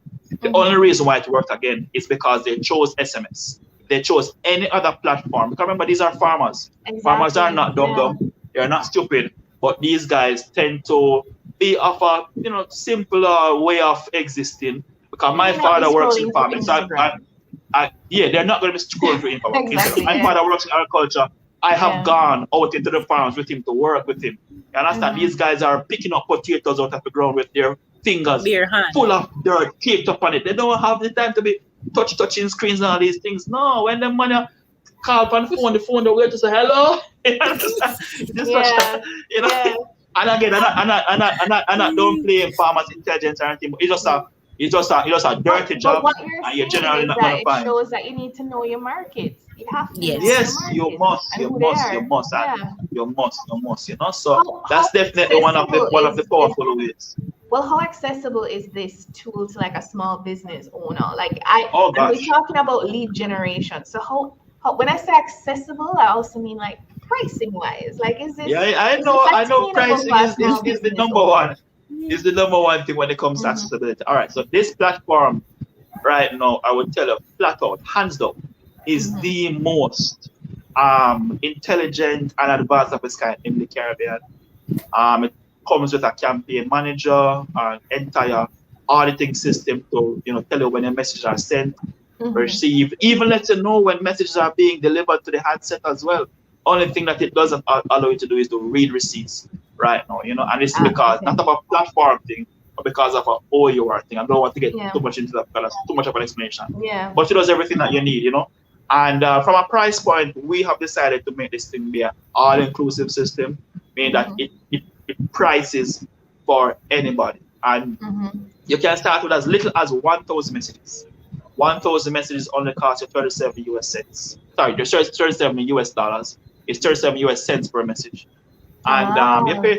the only reason why it worked again is because they chose SMS. They chose any other platform. Because remember, these are farmers. Exactly. Farmers are not dumb. They're not stupid. But these guys tend to be of a simpler way of existing. Because my father works in farming. So they're not going to be scrolling through Instagram. Exactly, my father works in agriculture. I have gone out into the farms with him to work with him. You understand? These guys are picking up potatoes out of the ground with their fingers full of dirt taped up on it. They don't have the time to be touching screens and all these things. No, when the money call on the phone, they're to say hello. You understand? And again, I'm not downplaying farmers' intelligence or anything, but it's just a dirty job, and you're generally not going to find. It shows that you need to know your market. You have to. Yes, you must. You know, so that's definitely one of the powerful ways. Well, how accessible is this tool to like a small business owner? Like we're talking about lead generation. So how when I say accessible, I also mean like pricing wise. Like, is this? Yeah, I know. Pricing is the number one. Is the number one thing when it comes to accessibility. All right, so this platform right now, I would tell you flat out, hands down, is the most intelligent and advanced of its kind in the Caribbean. It comes with a campaign manager, an entire auditing system to tell you when your messages are sent, received, even let you know when messages are being delivered to the handset as well. Only thing that it doesn't allow you to do is to read receipts right now, and it's because not about platform thing, or because of a OUR thing. I don't want to get Yeah. too much into that because that's too much of an explanation. Yeah. But she does everything that you need, you know. And from a price point, we have decided to make this thing be an all-inclusive system, meaning that Mm-hmm. it prices for anybody. And Mm-hmm. you can start with as little as 1,000 messages. 1,000 messages only cost you 37 US cents. Sorry, there's 37 US dollars. It's 37 US cents per message. And you Ah. pay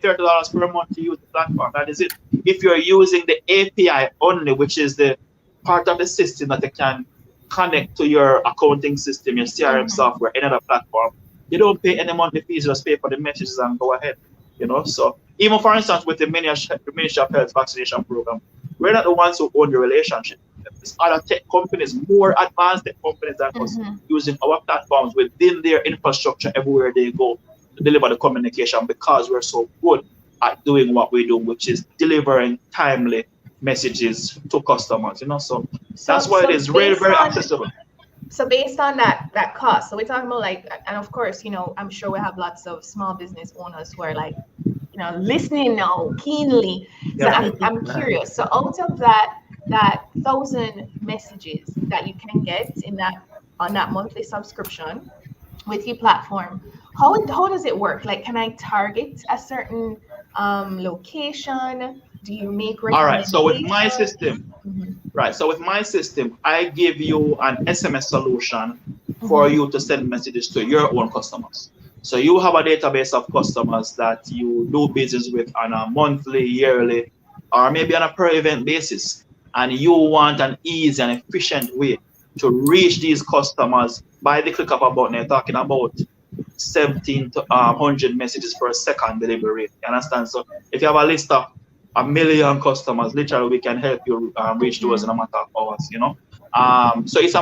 $30 per month to use the platform. That is it. If you're using the API only, which is the part of the system that you can connect to your accounting system, your CRM Mm-hmm. software, any other platform, you don't pay any monthly fees. You just pay for the messages and go ahead. You know, so even for instance with the Ministry of Health vaccination program, we're not the ones who own the relationship. There's other tech companies, more advanced tech companies than us, Mm-hmm. using our platforms within their infrastructure everywhere they go to deliver the communication because we're so good at doing what we do, which is delivering timely messages to customers. You know, so that's So why it so is really based very on accessible. so based on that cost, so we're talking about like, and of course, I'm sure we have lots of small business owners who are like, listening now keenly. So Yeah. I'm curious. So out of that 1,000 messages that you can get in that on that monthly subscription with your platform, how does it work? Like, can I target a certain location? Do you make All right. So with my recommendations? system, Mm-hmm. right. So with my system, I give you an SMS solution for Mm-hmm. you to send messages to your own customers. So you have a database of customers that you do business with on a monthly, yearly, or maybe on a per event basis. And you want an easy and efficient way to reach these customers by the click of a button. You're talking about 17 to 100 messages per second delivery rate. You understand? So if you have a list of a million customers, literally we can help you reach those in a Mm-hmm. matter of hours, you know. So it's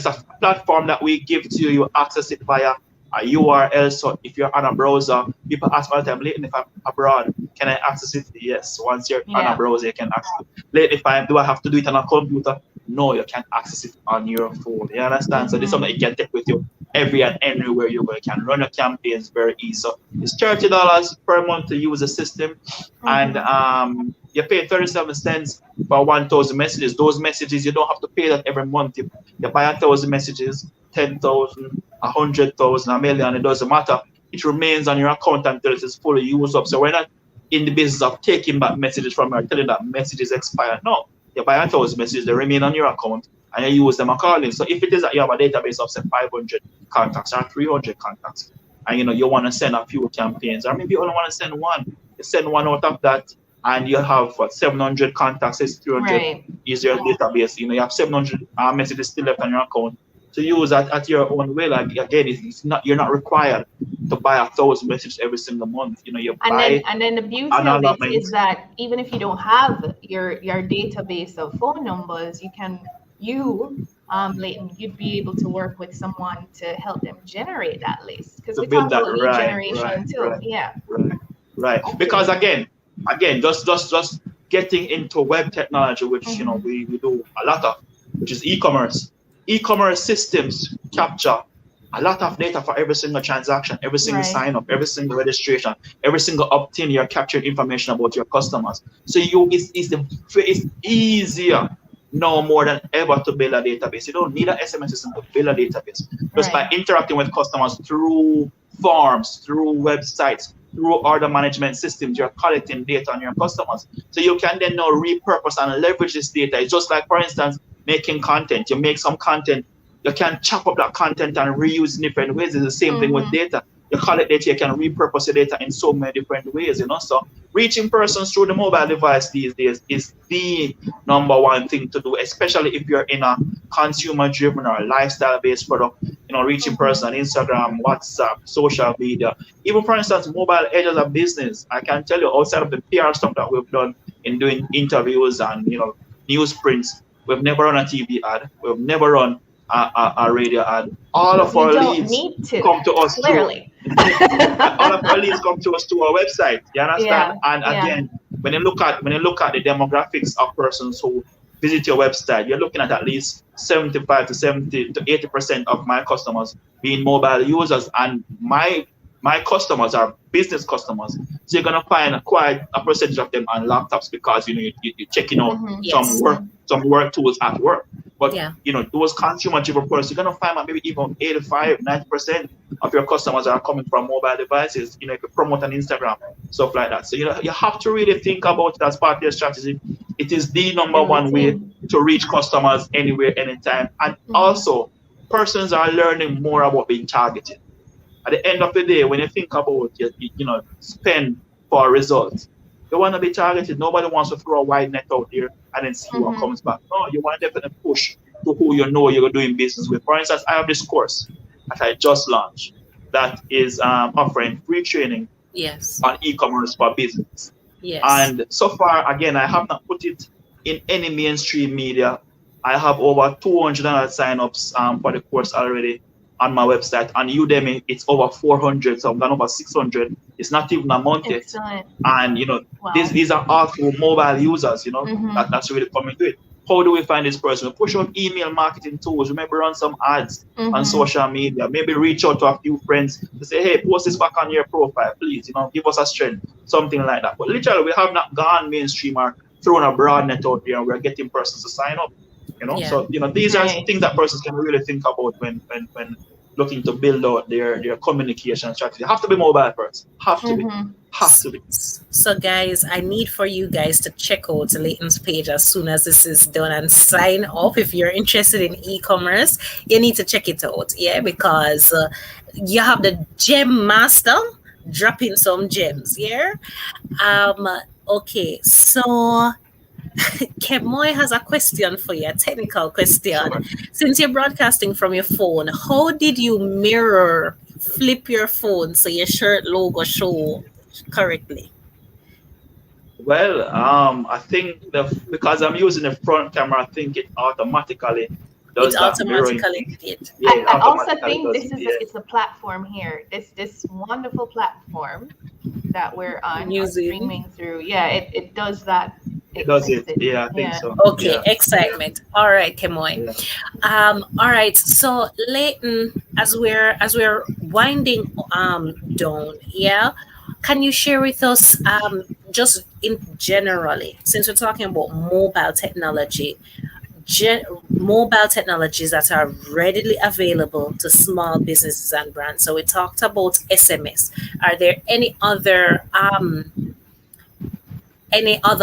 a platform that we give to you. You access it via a URL. So if you're on a browser, people ask all the time, Leighton, if I'm abroad, can I access it? Yes. Once you're on a Yeah. browser, you can access it. Leighton, if I do I have to do it on a computer? No, you can access it on your phone. You understand? So this is something Mm-hmm. you can take with you every and anywhere you go. You can run your campaigns very easy. So it's $30 per month to use the system, and Mm-hmm. you pay 37 cents for 1,000 messages. Those messages you don't have to pay that every month. You buy 1,000 messages, 10,000, 100,000, a million. It doesn't matter. It remains on your account until it is fully used up. So we're not in the business of taking back messages from you or telling that messages expire. No, you buy 1,000 messages, they remain on your account and you use them accordingly. So if it is that you have a database of say 500 contacts or 300 contacts, and you want to send a few campaigns, or maybe you only want to send one, you send one out of that, and you have 700 contacts, it's 300 Right. is your database. You have 700 messages still left on your account to use at your own will. Like, again, it's not you're not required to buy 1,000 messages every single month. You And then buy and then the beauty an of it allotment. is that even if you don't have your database of phone numbers, Leighton, you'd be able to work with someone to help them generate that list. Because To we build talk that about lead right, generation too. Yeah. right, right. Because Okay. again, just getting into web technology, which Mm-hmm. we do a lot of, which is e-commerce. E-commerce systems capture a lot of data for every single transaction, every single Right. sign up, every single registration, every single opt-in. You're capturing information about your customers. So it's easier now more than ever to build a database. You don't need an SMS system to build a database. Just by Right. interacting with customers through forms, through websites, through order management systems, you're collecting data on your customers. So you can then now repurpose and leverage this data. It's just like, for instance, making content. You make some content, you can chop up that content and reuse in different ways. It's the same thing with Mm-hmm. data. You collect data, you can repurpose the data in so many different ways. So reaching persons through the mobile device these days is the number one thing to do, especially if you're in a consumer driven or lifestyle based product. Reaching person on Mm-hmm. Instagram, WhatsApp, social media. Even for instance, mobile edges of business. I can tell you, outside of the PR stuff that we've done in doing interviews and news prints, we've never run a TV ad, we've never run a radio ad. All Because of we our don't leads need to, come to us through clearly. all of our leads come to us through our website. You understand? Yeah. And Yeah. again, when you look at the demographics of persons who visit your website, you're looking at least 75 to 70 to 80% of my customers being mobile users, and my customers are business customers. So you're gonna find quite a percentage of them on laptops because you're checking out Mm-hmm. Yes. some work tools at work. But Yeah. those consumer driven products, you're gonna find that maybe even 85, 90% of your customers are coming from mobile devices. If you promote on Instagram, stuff like that. So you have to really think about it as part of your strategy. It is the number one way Everything. to reach customers anywhere, anytime. And Mm-hmm. also, persons are learning more about being targeted. At the end of the day, when you think about spend for results, you want to be targeted. Nobody wants to throw a wide net out there and then see what Mm-hmm. comes back. No, you want to definitely push to who you know you're doing business with. For instance, I have this course that I just launched that is offering free training Yes. on e-commerce for business. Yes. And so far, again, I have not put it in any mainstream media. I have over 200 sign-ups for the course already on my website. On Udemy, it's over 400, so I've done over 600. It's not even a month yet. Excellent. And Wow. these are all through mobile users. Mm-hmm. That's really coming to it. How do we find this person? We push out email marketing tools. Remember, run some ads on Mm-hmm. social media. Maybe reach out to a few friends to say, hey, post this back on your profile, please. Give us a strength, something like that. But literally, we have not gone mainstream or thrown a broad net out there, and we're getting persons to sign up. Yeah. So these are things Nice. that persons can really think about when looking to build out their communication strategy. Have to be mobile first. Have to be. Mm-hmm. Have to be. So, guys, I need for you guys to check out Leighton's page as soon as this is done and sign up. If you're interested in e-commerce, you need to check it out. Yeah, because you have the gem master dropping some gems. Yeah. Um. Okay. So Kemoy has a question for you, a technical question. Sure. Since you're broadcasting from your phone, how did you flip your phone so your shirt logo show correctly? Well, I think because I'm using the front camera, I think it automatically It does that mirroring automatically thing. did. Yeah, it I also automatically think does this it. is Yeah, it's a platform here. This wonderful platform that we're on Using. streaming through. Yeah, it does that. it It does flips it. it. Yeah, I think Yeah. so. Okay, Yeah, yeah, excitement. All right, Kemoy. yeah. All right. So Leighton, as we're winding down, yeah, can you share with us just in generally, since we're talking about mobile technologies that are readily available to small businesses and brands. So we talked about SMS. Are there any other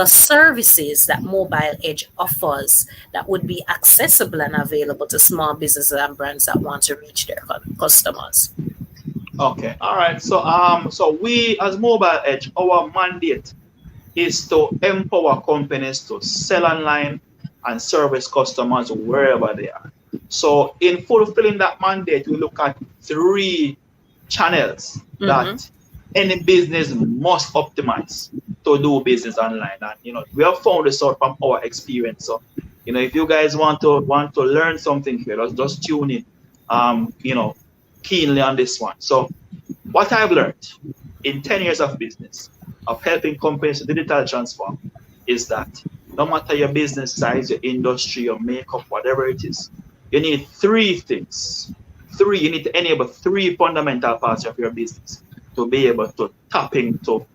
services that Mobile Edge offers that would be accessible and available to small businesses and brands that want to reach their customers? Okay. All right. So we as Mobile Edge, our mandate is to empower companies to sell online and service customers wherever they are. So in fulfilling that mandate, we look at three channels Mm-hmm. that any business must optimize to do business online. And we have found this out from our experience. So if you guys want to learn something here, let's just tune in keenly on this one. So what I've learned in 10 years of business of helping companies to digital transform is that no matter your business size, your industry, your makeup, whatever it is, you need three things. You need to enable three fundamental parts of your business to be able to tap into,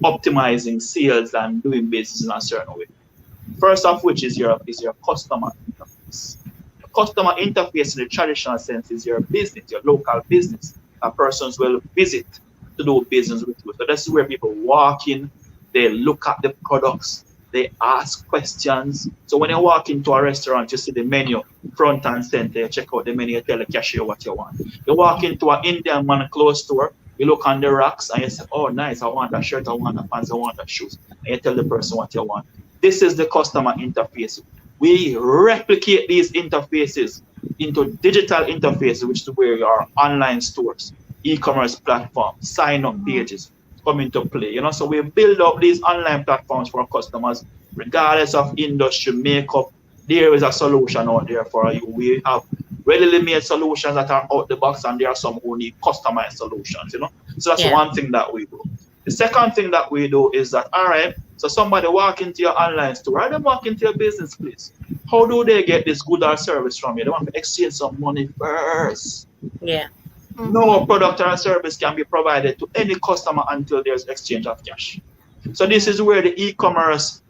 optimizing sales and doing business in a certain way. First of which is your customer interface. The customer interface in the traditional sense is your business, your local business. Persons will visit to do business with you. So this is where people walk in, they look at the products, they ask questions. So when you walk into a restaurant, you see the menu front and center, you check out the menu, you tell the cashier what you want. You walk into an Indian man clothes store, you look on the racks and you say, oh nice, I want a shirt, I want a pants, I want a shoes. And you tell the person what you want. This is the customer interface. We replicate these interfaces into digital interfaces, which is where your online stores, e-commerce platforms, sign-up Mm-hmm. pages come into play. So we build up these online platforms for our customers, regardless of industry, makeup. There is a solution out there for you. We have readily made solutions that are out the box, and there are some who need customized solutions. So that's Yeah. one thing that we do. The second thing that we do is that, all right, so somebody walk into your online store, or they walk into your business place. How do they get this good or service from you? They want to exchange some money first. Yeah. No product or service can be provided to any customer until there's exchange of cash. So this is where the e-commerce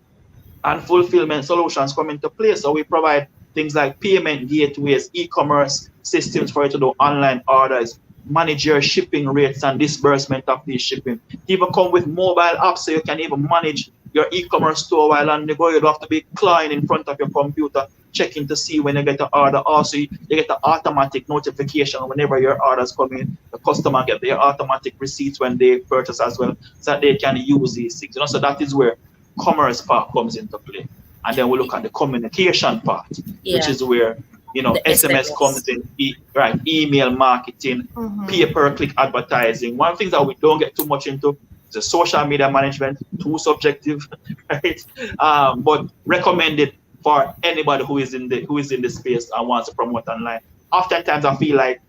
and fulfillment solutions come into play. So we provide things like payment gateways, e-commerce systems for you to do online orders, manage your shipping rates and disbursement of these shipping. Even come with mobile apps so you can even manage your e-commerce store while on the go. You don't have to be clawing in front of your computer checking to see when you get the order. Also, you get the automatic notification whenever your orders come in. The customer get their automatic receipts when they purchase as well, so that they can use these things. So that is where commerce part comes into play. And then we look at the communication part, which Yeah. is where The SMS SMS. comes in, right? Email marketing, pay-per-click advertising. One thing that we don't get too much into is the social media management, too subjective, right? But recommended for anybody who is in the space and wants to promote online. Oftentimes, I feel like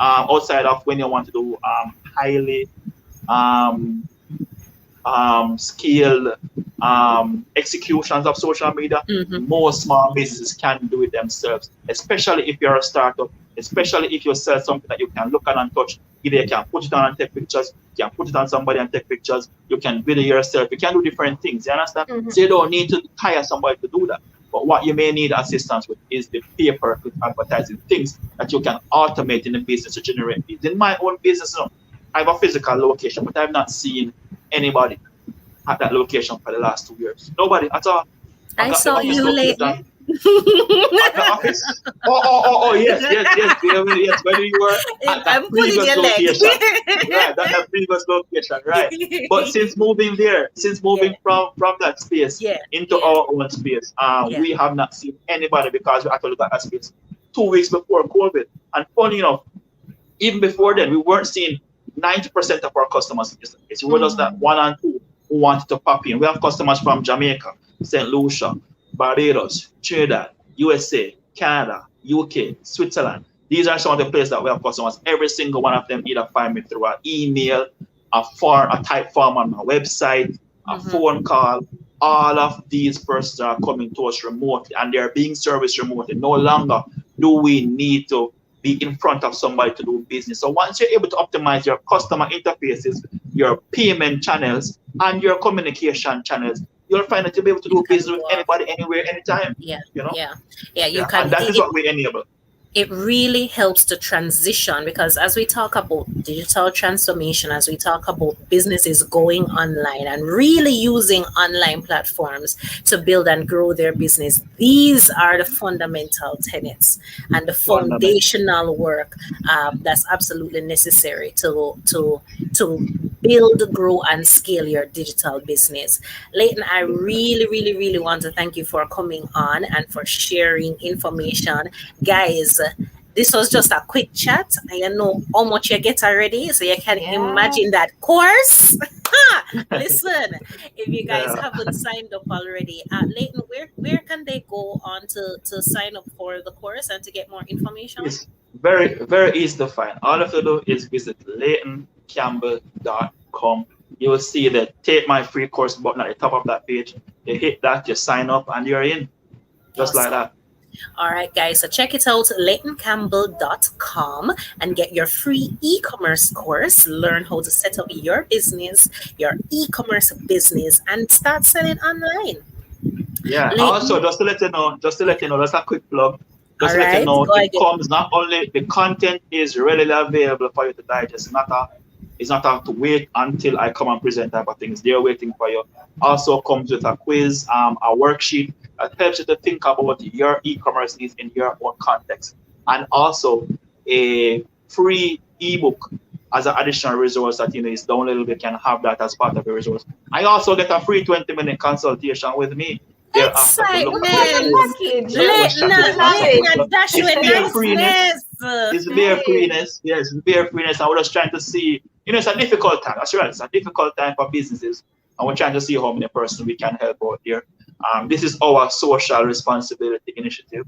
outside of when you want to do highly um, scale executions of social media, Mm-hmm. most small businesses can do it themselves, especially if you're a startup, especially if you sell something that you can look at and touch. Either you can put it on and take pictures, you can put it on somebody and take pictures, you can video yourself, you can do different things, you understand? So you don't need to hire somebody to do that. But what you may need assistance with is the paper with advertising, things that you can automate in the business to generate leads. In my own business, I have a physical location, but I've not seen anybody at that location for the last 2 years. Nobody at all. I I got the saw office you location lately. at the office. Yes, yes. When you were at that I'm pulling previous your leg. location, right? That previous location, right? But since moving there, since Yeah, moving from that space yeah, into yeah, our own space, yeah. we have not seen anybody because we actually got that space 2 weeks before COVID. And funny enough, even before then, we weren't seeing 90% of our customers in this space. We were just that one and two who wanted to pop in. We have customers from Jamaica, St. Lucia, Barbados, Trinidad, USA, Canada, UK, Switzerland. These are some of the places that we have customers. Every single one of them either find me through an email, a type form on my website, a Mm-hmm. phone call. All of these persons are coming to us remotely and they're being serviced remotely. No longer do we need to be in front of somebody to do business. So once you're able to optimize your customer interfaces, your payment channels, and your communication channels, you'll find that you'll be able to You do can business go with off. anybody, anywhere, anytime. Yeah, You know, yeah, yeah. You yeah, can. and that is what we enable. It really helps to transition because as we talk about digital transformation, as we talk about businesses going online and really using online platforms to build and grow their business, these are the fundamental tenets and the Fundamental. foundational work that's absolutely necessary to build, grow, and scale your digital business. Leighton, I really, really, really want to thank you for coming on and for sharing information. Guys, this was just a quick chat. I know how much you get already, so you can Yeah. imagine that course. Listen, if you guys Yeah. haven't signed up already, Leighton, where can they go on to sign up for the course and to get more information? It's very, very easy to find. All you have to do is visit leightoncampbell.com. You will see the take my free course button at the top of that page. You hit that, you sign up, and you're in. Just like Awesome. that. All right, guys. So check it out, leightoncampbell.com, and get your free e-commerce course. Learn how to set up your business, your e-commerce business, and start selling online. Yeah. Also, Leighton, just to let you know, that's a quick plug. Just all to let you right, know, go it again. comes not only the content is readily available for you to digest. It's not have to wait until I come and present type of things. They're waiting for you. Also comes with a quiz, a worksheet that helps you to think about your e-commerce needs in your own context, and also a free ebook as an additional resource that is downloadable. You can have that as part of your resource. I also get a free 20-minute consultation with me thereafter to look at your Full own Excitement. package. Leighton, strategy and Love support. Leighton, So and dash it's with bare freeness. niceness. It's bare Nice. freeness. Yes, it's bare freeness. And we're just trying to see, it's a difficult time. That's right. It's a difficult time for businesses. And we're trying to see how many persons we can help out there. This is our social responsibility initiative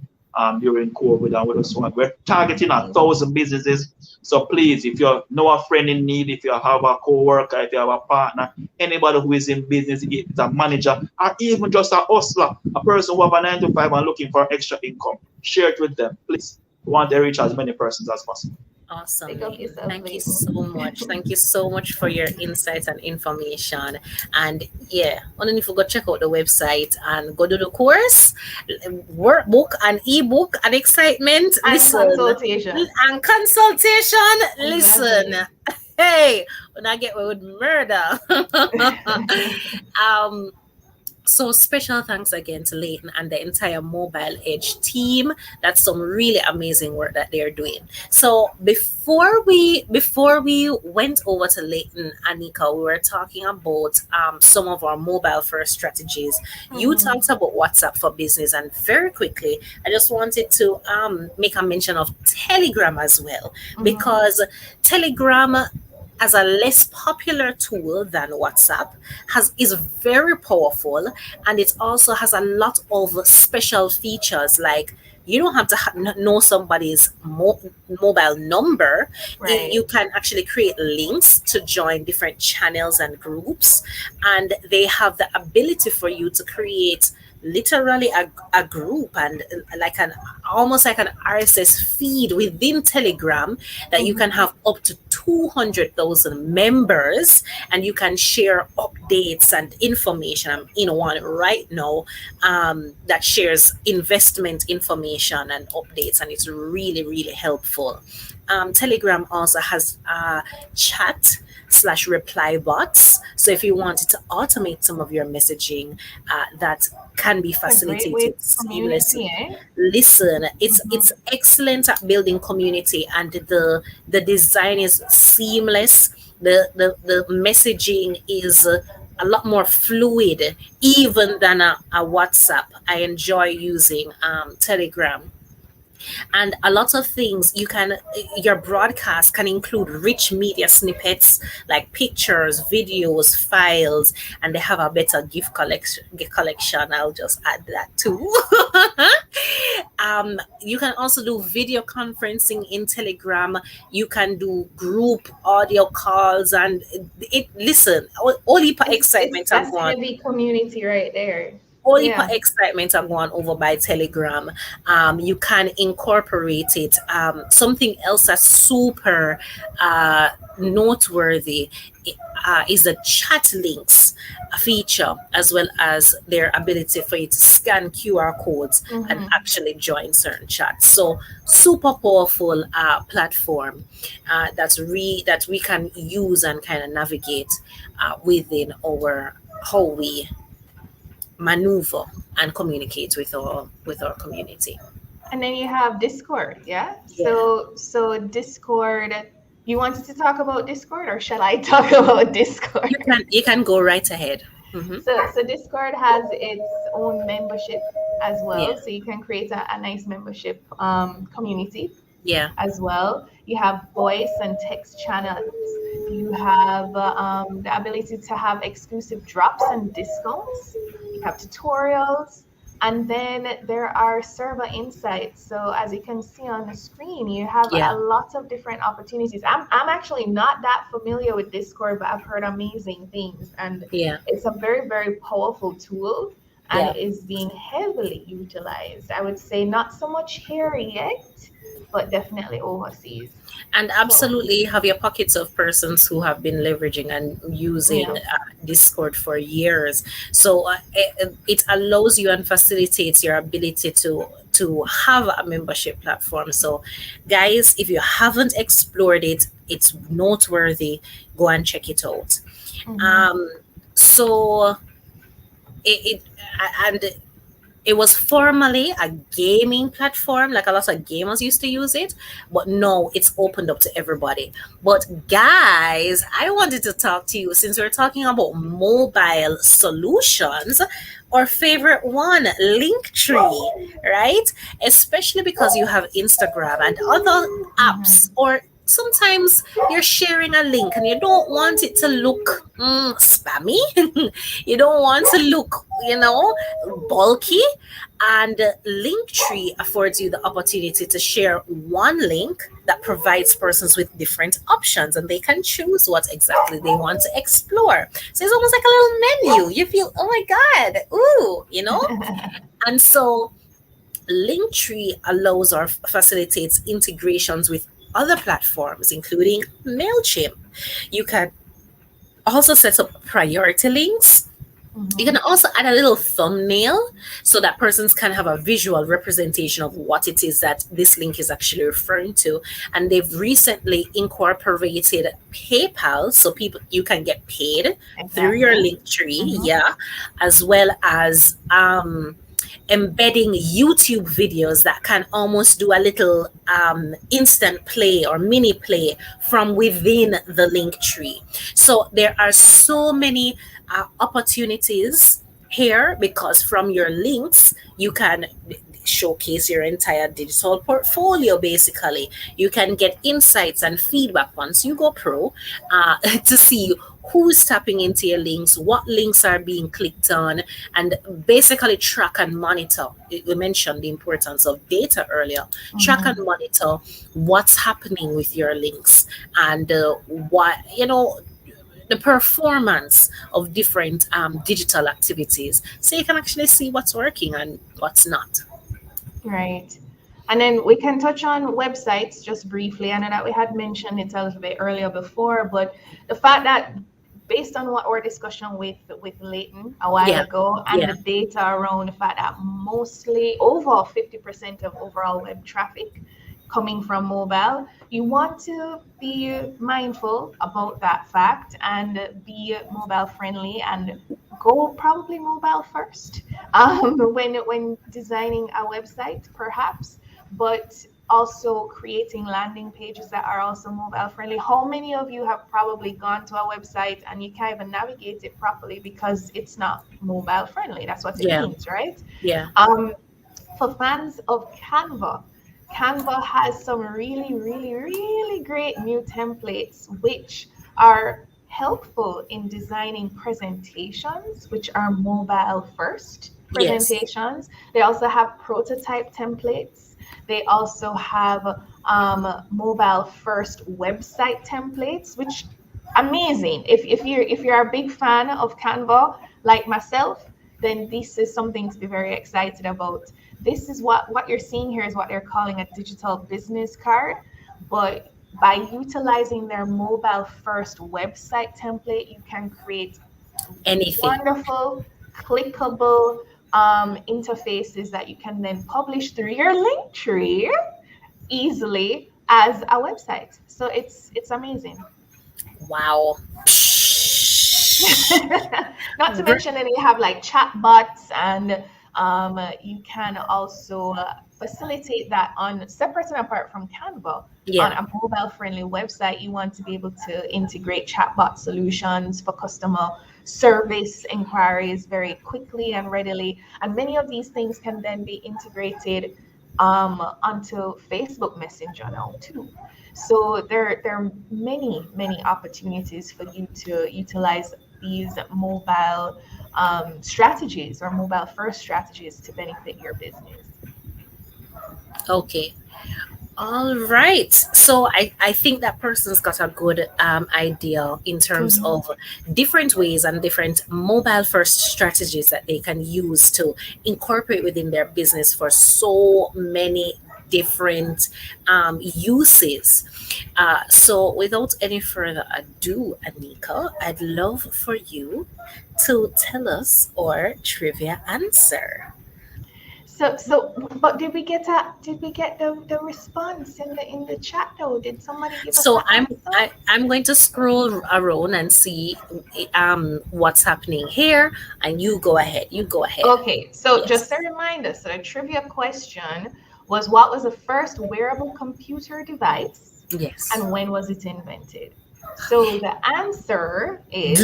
during COVID and with us one. We're targeting 1,000 businesses. So please, if you know a friend in need, if you have a co-worker, if you have a partner, anybody who is in business, if it's a manager, or even just a hustler, a person who have a 9 to 5 and looking for extra income, share it with them, please. We want to reach as many persons as possible. Awesome, Pick up Leighton. yourself, Thank you Leighton. so much. Thank you so much for your insights and information. And yeah, only if you go check out the website and go do the course, workbook and ebook and excitement. And Listen, consultation. and consultation. Listen. Exactly. Hey, when I get with murder. um so special thanks again to Leighton and the entire Mobile Edge team. That's some really amazing work that they're doing. So before we went over to Leighton, Anika, we were talking about some of our mobile first strategies. You Mhm. talked about WhatsApp for business, and very quickly, I just wanted to make a mention of Telegram as well, Mhm. because Telegram, as a less popular tool than WhatsApp, has is very powerful, and it also has a lot of special features like you don't have to know somebody's mobile number. You Right. can actually create links to join different channels and groups, and they have the ability for you to create literally a group and like an almost like an RSS feed within Telegram that you can Mhm. have up to 200,000 members, and you can share updates and information. I'm in one right now that shares investment information and updates, and it's really, really helpful. Telegram also has chat slash reply bots. So if you wanted to automate some of your messaging, that can be It's a great way facilitated to community, seamlessly. eh? Listen, it's Mhm. excellent at building community, and the design is seamless. The messaging is a lot more fluid even than a WhatsApp. I enjoy using Telegram, and a lot of things you can your broadcast can include rich media snippets like pictures, videos, files, and they have a better gift collection. I'll just add that too. You can also do video conferencing in Telegram. You can do group audio calls, and listen, all heap of It's excitement I'm that's going heavy community right there. all heap of Yeah. excitement I'm going over by Telegram. You can incorporate it. Something else that's super noteworthy is the chat links feature, as well as their ability for you to scan QR codes and Mhm. actually join certain chats. So super powerful platform that we can use and kind of navigate within our how we maneuver and communicate with our community. And then you have Discord, yeah? Yeah, So Discord, you wanted to talk about Discord or shall I talk about Discord? you can go right ahead. Hmm. So Discord has its own membership as Yeah, well. So you can create a nice membership community yeah, as well. You have voice and text channels. You have the ability to have exclusive drops and discounts. You have tutorials. And then there are server insights. So as you can see on the screen, you have yeah, a lot of different opportunities. I'm actually not that familiar with Discord, but I've heard amazing things. And yeah, it's a very, very powerful tool and yeah. it is being heavily utilized. I would say not so much here yet, but definitely overseas. And So, absolutely have your pockets of persons who have been leveraging and using yeah. Discord for years. So it allows you and facilitates your ability to have a membership platform. So, guys, if you haven't explored it, it's noteworthy. Go and check it out. Hmm. Um, so it and it was formerly a gaming platform, like a lot of gamers used to use it, but no, it's opened up to everybody. But guys, I wanted to talk to you since we're talking about mobile solutions. Our favorite one, Linktree, right? Especially because you have Instagram and other apps, Hmm. or sometimes you're sharing a link and you don't want it to look spammy. You don't want to look, bulky. And Linktree affords you the opportunity to share one link that provides persons with different options, and they can choose what exactly they want to explore. So it's almost like a little menu. You feel, oh my God, ooh. And so Linktree allows or facilitates integrations with other platforms, including MailChimp. You can also set up priority links. You can Mm-hmm. also add a little thumbnail so that persons can have a visual representation of what it is that this link is actually referring to. And they've recently incorporated PayPal, so people you can get paid through your Exactly. link tree, Mm-hmm. yeah, as well as embedding YouTube videos that can almost do a little instant play or mini play from within the link tree. So there are so many opportunities here because from your links, you can showcase your entire digital portfolio basically. You can get insights and feedback once you go pro to see who's tapping into your links, what links are being clicked on, and basically track and monitor. We mentioned the importance of data earlier. Track and Mm-hmm. monitor what's happening with your links and what, the performance of different digital activities. So you can actually see what's working and what's not. Right. And then we can touch on websites just briefly. I know that we had mentioned it a little bit earlier before, but the fact that based on what our discussion with Leighton a while Yeah, ago and yeah, the data around the fact that mostly over 50% of overall web traffic coming from mobile, you want to be mindful about that fact and be mobile friendly and go probably mobile first when designing a website, perhaps, but also creating landing pages that are also mobile friendly. How many of you have probably gone to a website and you can't even navigate it properly because it's not mobile friendly? That's what it yeah, means, right? yeah. Um, for fans of Canva, Canva has some really, really, really great new templates which are helpful in designing presentations, which are mobile first Yes. presentations. They also have prototype templates. They also have mobile first website templates, which amazing. If you're a big fan of Canva like myself, then this is something to be very excited about. This is what you're seeing here is what they're calling a digital business card, but by utilizing their mobile first website template, you can create Anything. wonderful clickable interfaces that you can then publish through your link tree easily as a website. So it's amazing. Wow. Not to mention, then you have like chat bots, and you can also facilitate that on separate and apart from Canva. On Yeah. a mobile friendly website, you want to be able to integrate chatbot solutions for customer service inquiries very quickly and readily. And many of these things can then be integrated onto Facebook Messenger now too. So there are many, many opportunities for you to utilize these mobile strategies or mobile first strategies to benefit your business. Okay. All right. So I think that person's got a good idea in terms Mhm. of different ways and different mobile first strategies that they can use to incorporate within their business for so many different uses. So without any further ado, Anika, I'd love for you to tell us our trivia answer. But did we get the response in the chat though? Did somebody give us So the answer? I'm going to scroll around and see what's happening here, and you go ahead. You go ahead. Okay, so just a Yes. reminder. So the trivia question was, what was the first wearable computer device Yes. and when was it invented? So the answer is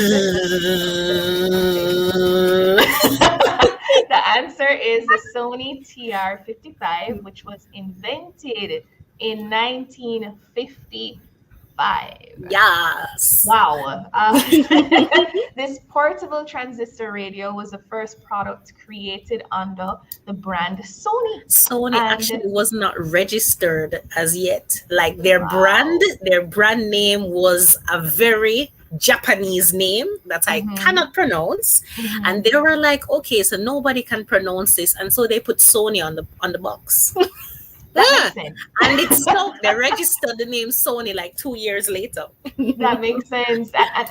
the answer is the Sony TR-55, which was invented in 1955. Yes. Wow. This portable transistor radio was the first product created under the brand Sony. Sony And actually was not registered as yet. Like wow. their brand name was a very Japanese name that I Hmm. cannot pronounce, and Hmm. they were like, okay, so nobody can pronounce this, and so they put Sony on the box. That Yeah. makes sense. And it's so they registered the name Sony like 2 years later. That makes sense.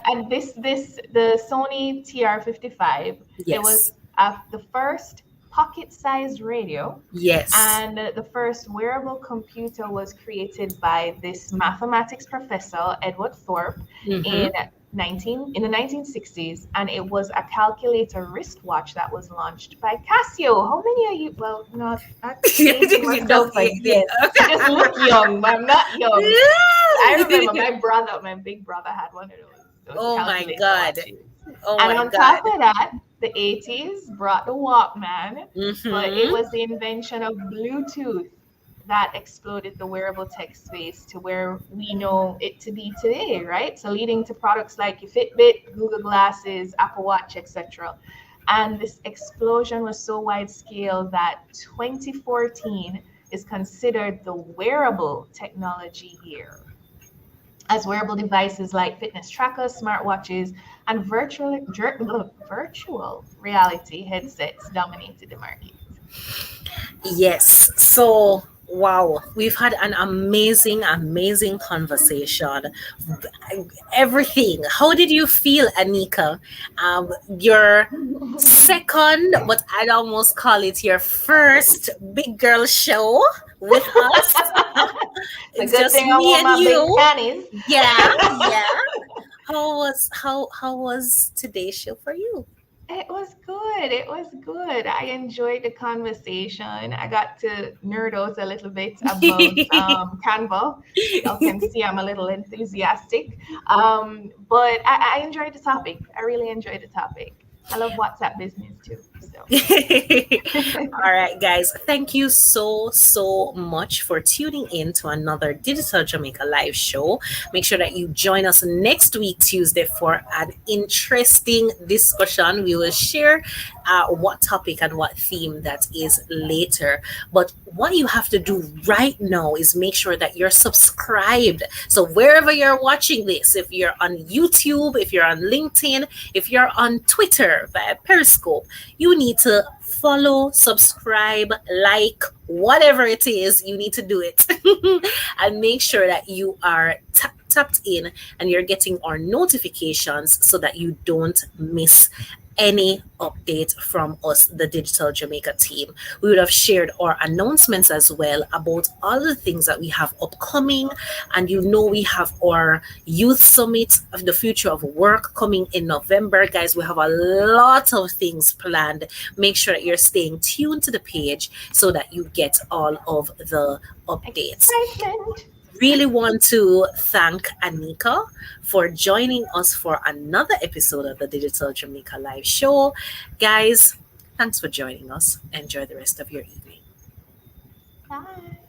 And this the Sony TR-55. It was Yes. the first pocket-sized radio, Yes. and the first wearable computer was created by this mathematics professor Edward Thorpe Mm-hmm. in in the 1960s, and it was a calculator wristwatch that was launched by Casio. How many are you? Well, not aging You don't, myself again. I just look young, but I'm not young. I remember my big brother had one of those Oh my calculator God. watches. Oh And my on God. top of that, the 80s brought the Walkman, but it Mm-hmm. was the invention of Bluetooth that exploded the wearable tech space to where we know it to be today, right? So leading to products like your Fitbit, Google Glasses, Apple Watch, etc. And this explosion was so wide scale that 2014 is considered the wearable technology year, as wearable devices like fitness trackers, smartwatches, and virtual reality headsets dominated the market. Yes. So, wow, we've had an amazing, amazing conversation. Everything. How did you feel, Anika? Your second, but I'd almost call it your first big girl show with us. It's a It's good just thing I me wore and my big you. panties. Yeah, yeah. How was today's show for you? It was good. It was good. I enjoyed the conversation. I got to nerd out a little bit about Canva. Y'all can see I'm a little enthusiastic. But I enjoyed the topic. I really enjoyed the topic. I love WhatsApp business too. So All right, guys. Thank you so, so much for tuning in to another Digital Jamaica live show. Make sure that you join us next week, Tuesday, for an interesting discussion. We will share what topic and what theme that is later. But what you have to do right now is make sure that you're subscribed. So, wherever you're watching this, if you're on YouTube, if you're on LinkedIn, if you're on Twitter via Periscope, you need to follow, subscribe, like, whatever it is, you need to do it. And make sure that you are tapped in and you're getting our notifications so that you don't miss any update from us, the Digital Jamaica team. We would have shared our announcements as well about all the things that we have upcoming. And we have our youth summit of the future of work coming in November. Guys, we have a lot of things planned. Make sure that you're staying tuned to the page so that you get all of the updates. excitement. Really want to thank Anika for joining us for another episode of the Digital Jamaica Live Show. Guys, thanks for joining us. Enjoy the rest of your evening. Bye.